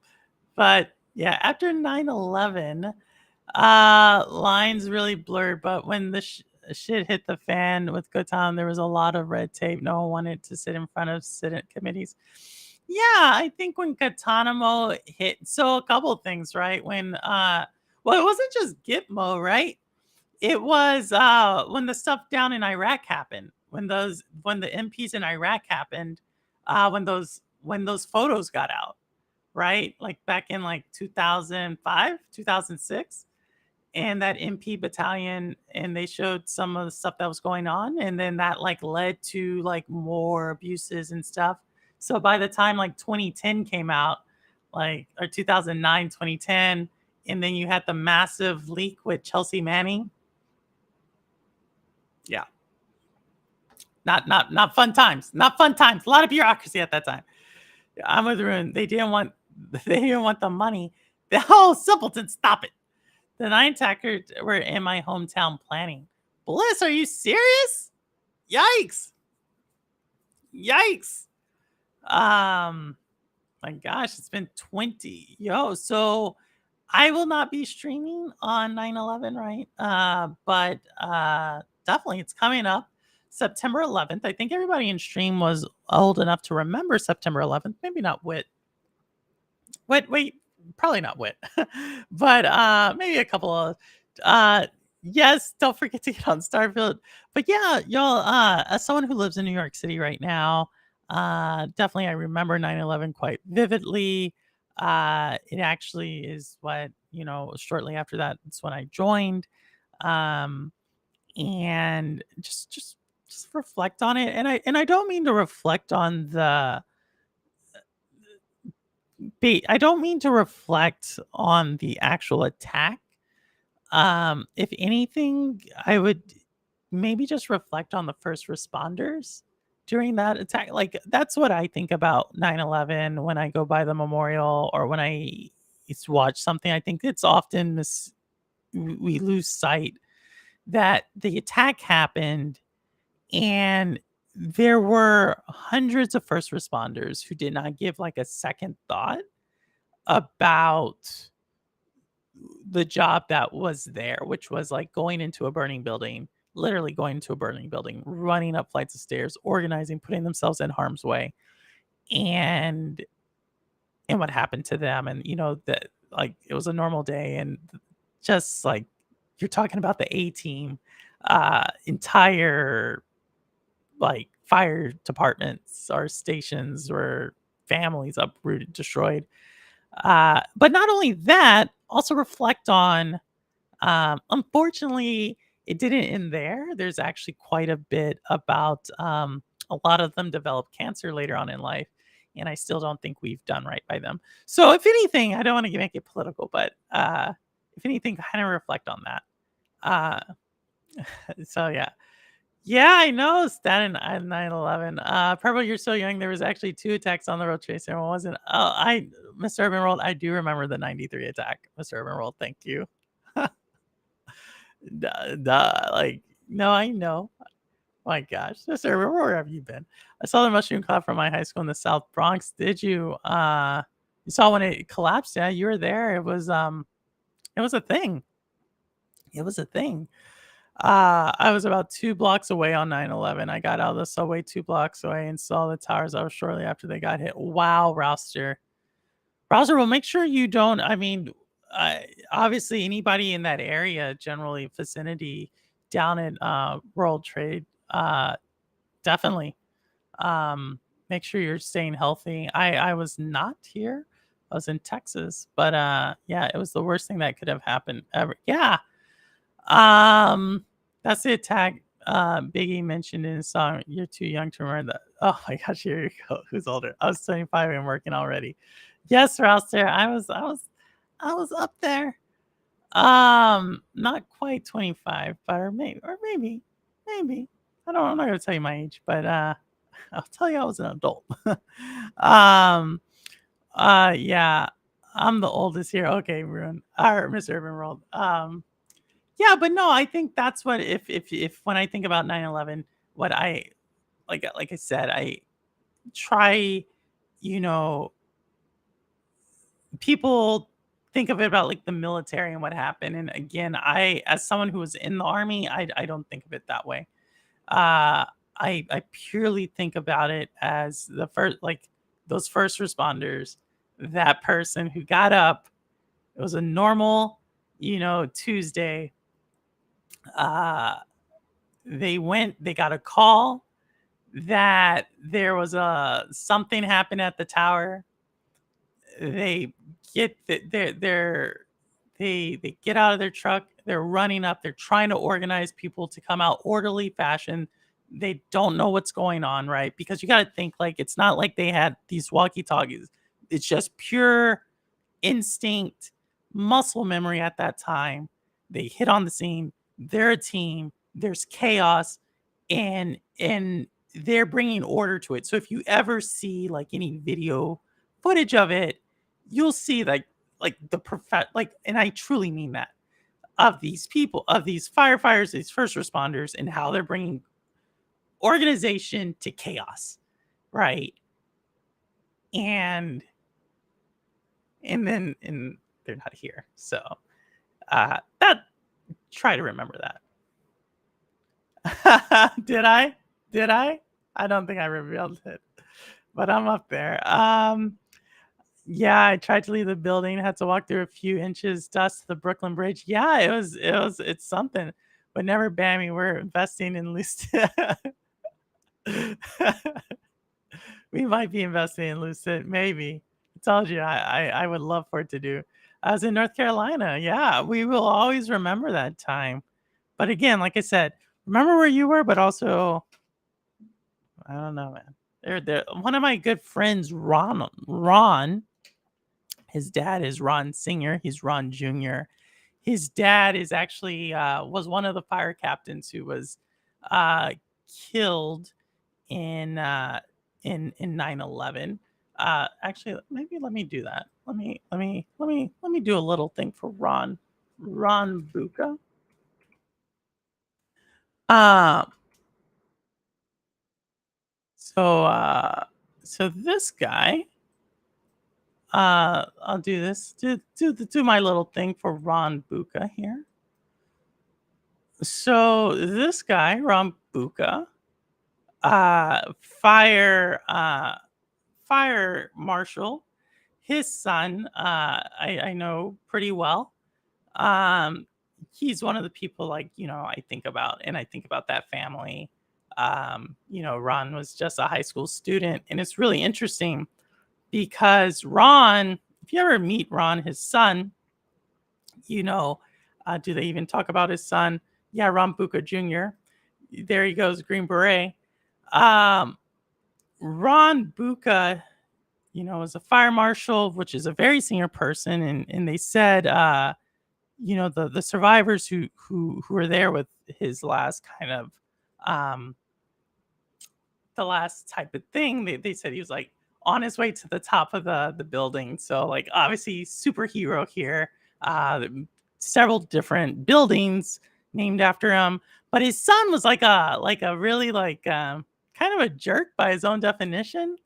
but yeah, after 9/11, Lines really blurred, but when the shit hit the fan with Good Time, there was a lot of red tape. No one wanted to sit in front of Senate committees. Yeah, I think when Guantanamo hit, so a couple things, right? Well, it wasn't just Gitmo, right? It was when the stuff down in Iraq happened, when the MPs in Iraq happened, when those photos got out, right? Like back in like 2005, 2006, and that MP battalion, and they showed some of the stuff that was going on, and then that like led to like more abuses and stuff. So by the time like 2010 came out, like or 2009, 2010, and then you had the massive leak with Chelsea Manning. Yeah, not fun times. Not fun times. A lot of bureaucracy at that time. I'm with Ruin. They didn't want the money. The whole simpleton, stop it. The 9 attackers were in my hometown planning. Bliss, are you serious? Yikes. Yikes. My gosh, it's been 20. Yo, so I will not be streaming on 9/11, right? But definitely it's coming up September 11th. I think everybody in stream was old enough to remember September 11th. Maybe not Wit. Wait, probably not Wit. But maybe a couple of yes, don't forget to get on Starfield. But yeah, y'all, as someone who lives in New York City right now, definitely I remember 9/11 quite vividly. It actually is what, shortly after that, it's when I joined. Um, and just reflect on it. And I don't mean to reflect on I don't mean to reflect on the actual attack. If anything, I would maybe just reflect on the first responders during that attack. Like that's what I think about 9/11 when I go by the memorial or when I watch something. I think it's often we lose sight that the attack happened and there were hundreds of first responders who did not give like a second thought about the job that was there, which was like going into a burning building, literally going into a burning building, running up flights of stairs, organizing, putting themselves in harm's way, and what happened to them, and that like it was a normal day, and just like you're talking about the A team, entire like fire departments or stations were families uprooted, destroyed. But not only that, also reflect on, unfortunately, it didn't end there. There's actually quite a bit about a lot of them developed cancer later on in life. And I still don't think we've done right by them. So, if anything, I don't want to make it political, but if anything, kind of reflect on that. So, yeah. Yeah, I know. Staten Island 9/11. Purple, you're so young. There was actually 2 attacks on the World Trade Center. One wasn't. Oh, Mr. Urban World, I do remember the 93 attack. Mr. Urban World, thank you. Duh, like, no, I know. My gosh, Mr. Urban, where have you been? I saw the mushroom cloud from my high school in the South Bronx. Did you? You saw when it collapsed? Yeah, you were there. It was a thing. It was a thing. I was about 2 blocks away on 9/11. I got out of the subway 2 blocks away and saw the towers. I was shortly after they got hit. Wow, Rouster. Rouster, well, make sure you don't. I mean, obviously, anybody in that area, generally vicinity down at World Trade, definitely. Make sure you're staying healthy. I was not here. I was in Texas, but yeah, it was the worst thing that could have happened ever. Yeah, that's the attack Biggie mentioned in his song. You're too young to remember that. Oh my gosh, here you go. Who's older? I was 25 and working already. Yes, Rouster. I was up there. Not quite 25, but maybe. I'm not gonna tell you my age, but I'll tell you I was an adult. um yeah. I'm the oldest here. Okay, Ruin. Or Mr. Urban World. Yeah, but no, I think that's what if when I think about 9/11, what I like I said, I try, you know, people think of it about like the military and what happened. And again, I, as someone who was in the army, I don't think of it that way. Uh, I purely think about it as the first, like those first responders, that person who got up. It was a normal, Tuesday. Uh, they got a call that there was a something happened at the tower. They get they get out of their truck, they're running up, they're trying to organize people to come out orderly fashion. They don't know what's going on, right? Because you got to think, like, it's not like they had these walkie talkies. It's just pure instinct, muscle memory at that time. They hit on the scene, they're a team, there's chaos, and they're bringing order to it. So if you ever see like any video footage of it, you'll see like the like, and I truly mean that, of these people, of these firefighters, these first responders, and how they're bringing organization to chaos, right? And and they're not here, so that, try to remember that. Did I don't think I revealed it, but I'm up there. Yeah, I tried to leave the building, had to walk through a few inches dust to the Brooklyn Bridge. Yeah, it's something, but never ban me. We're investing in Lucid. We might be investing in Lucid, maybe. I told you I would love for it to do. I was in North Carolina. Yeah, we will always remember that time. But again, like I said, remember where you were, but also, I don't know, man. They're one of my good friends, Ron. His dad is Ron Singer. He's Ron Jr. His dad is actually was one of the fire captains who was killed in 9/11. Actually, maybe let me do that. Let me do a little thing for Ron Buka. Um. So this guy. I'll do this. Do my little thing for Ron Buka here. So this guy, Ron Buka, fire marshal, his son, I know pretty well. Um, he's one of the people, like, I think about, and I think about that family. Ron was just a high school student, and it's really interesting because Ron, if you ever meet Ron, his son, do they even talk about his son? Yeah, Ron Buka Jr. There he goes, Green Beret. Um, Ron Buka, is a fire marshal, which is a very senior person, and they said, the survivors who were there with his last kind of, um, the last type of thing, they said he was like on his way to the top of the building. So like obviously superhero here. Several different buildings named after him, but his son was like a really kind of a jerk by his own definition.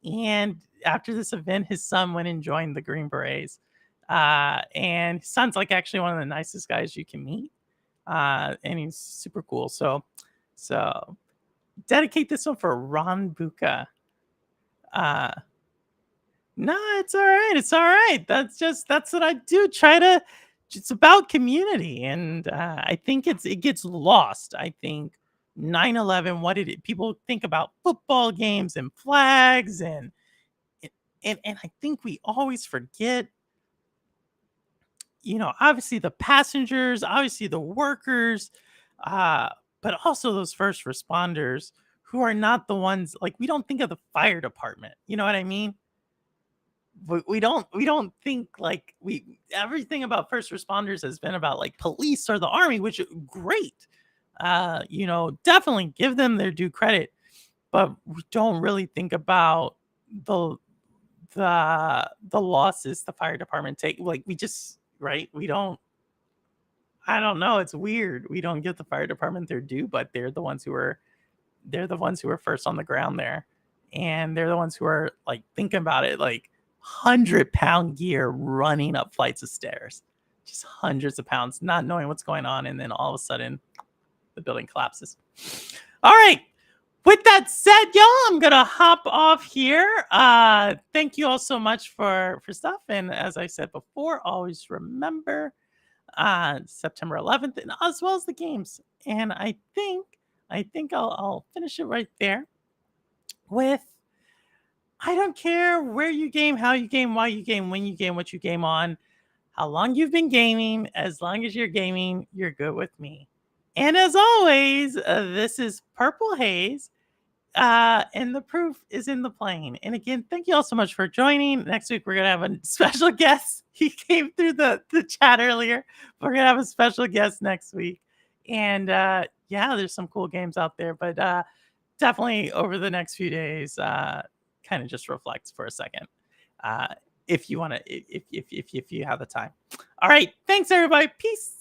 And after this event, his son went and joined the Green Berets. And his son's like actually one of the nicest guys you can meet. And he's super cool. So dedicate this one for Ron Buka. No, it's all right. It's all right. That's what I do. It's about community. And I think it gets lost. I think 9/11, what did people think about football games and flags and I think we always forget, obviously the passengers, obviously the workers, but also those first responders who are not the ones, like, we don't think of the fire department. You know what I mean? We don't think like we everything about first responders has been about like police or the army, which great. Definitely give them their due credit, but we don't really think about the the losses the fire department take. Like, we just, right, we don't, I don't know, it's weird. We don't give the fire department their due, but they're the ones who were first on the ground there, and they're the ones who are like thinking about it, like 100-pound gear running up flights of stairs, just hundreds of pounds, not knowing what's going on. And then all of a sudden, the building collapses. All right. With that said, y'all, I'm going to hop off here. Thank you all so much for stuff. And as I said before, always remember September 11th, and as well as the games. And I think I'll finish it right there with, I don't care where you game, how you game, why you game, when you game, what you game on, how long you've been gaming. As long as you're gaming, you're good with me. And as always, this is Purple Haze, and the proof is in the playing. And again, thank you all so much for joining. Next week, we're going to have a special guest. He came through the chat earlier. We're going to have a special guest next week. And yeah, there's some cool games out there, but definitely over the next few days, kind of just reflect for a second. If you want to, if you have the time. All right. Thanks, everybody. Peace.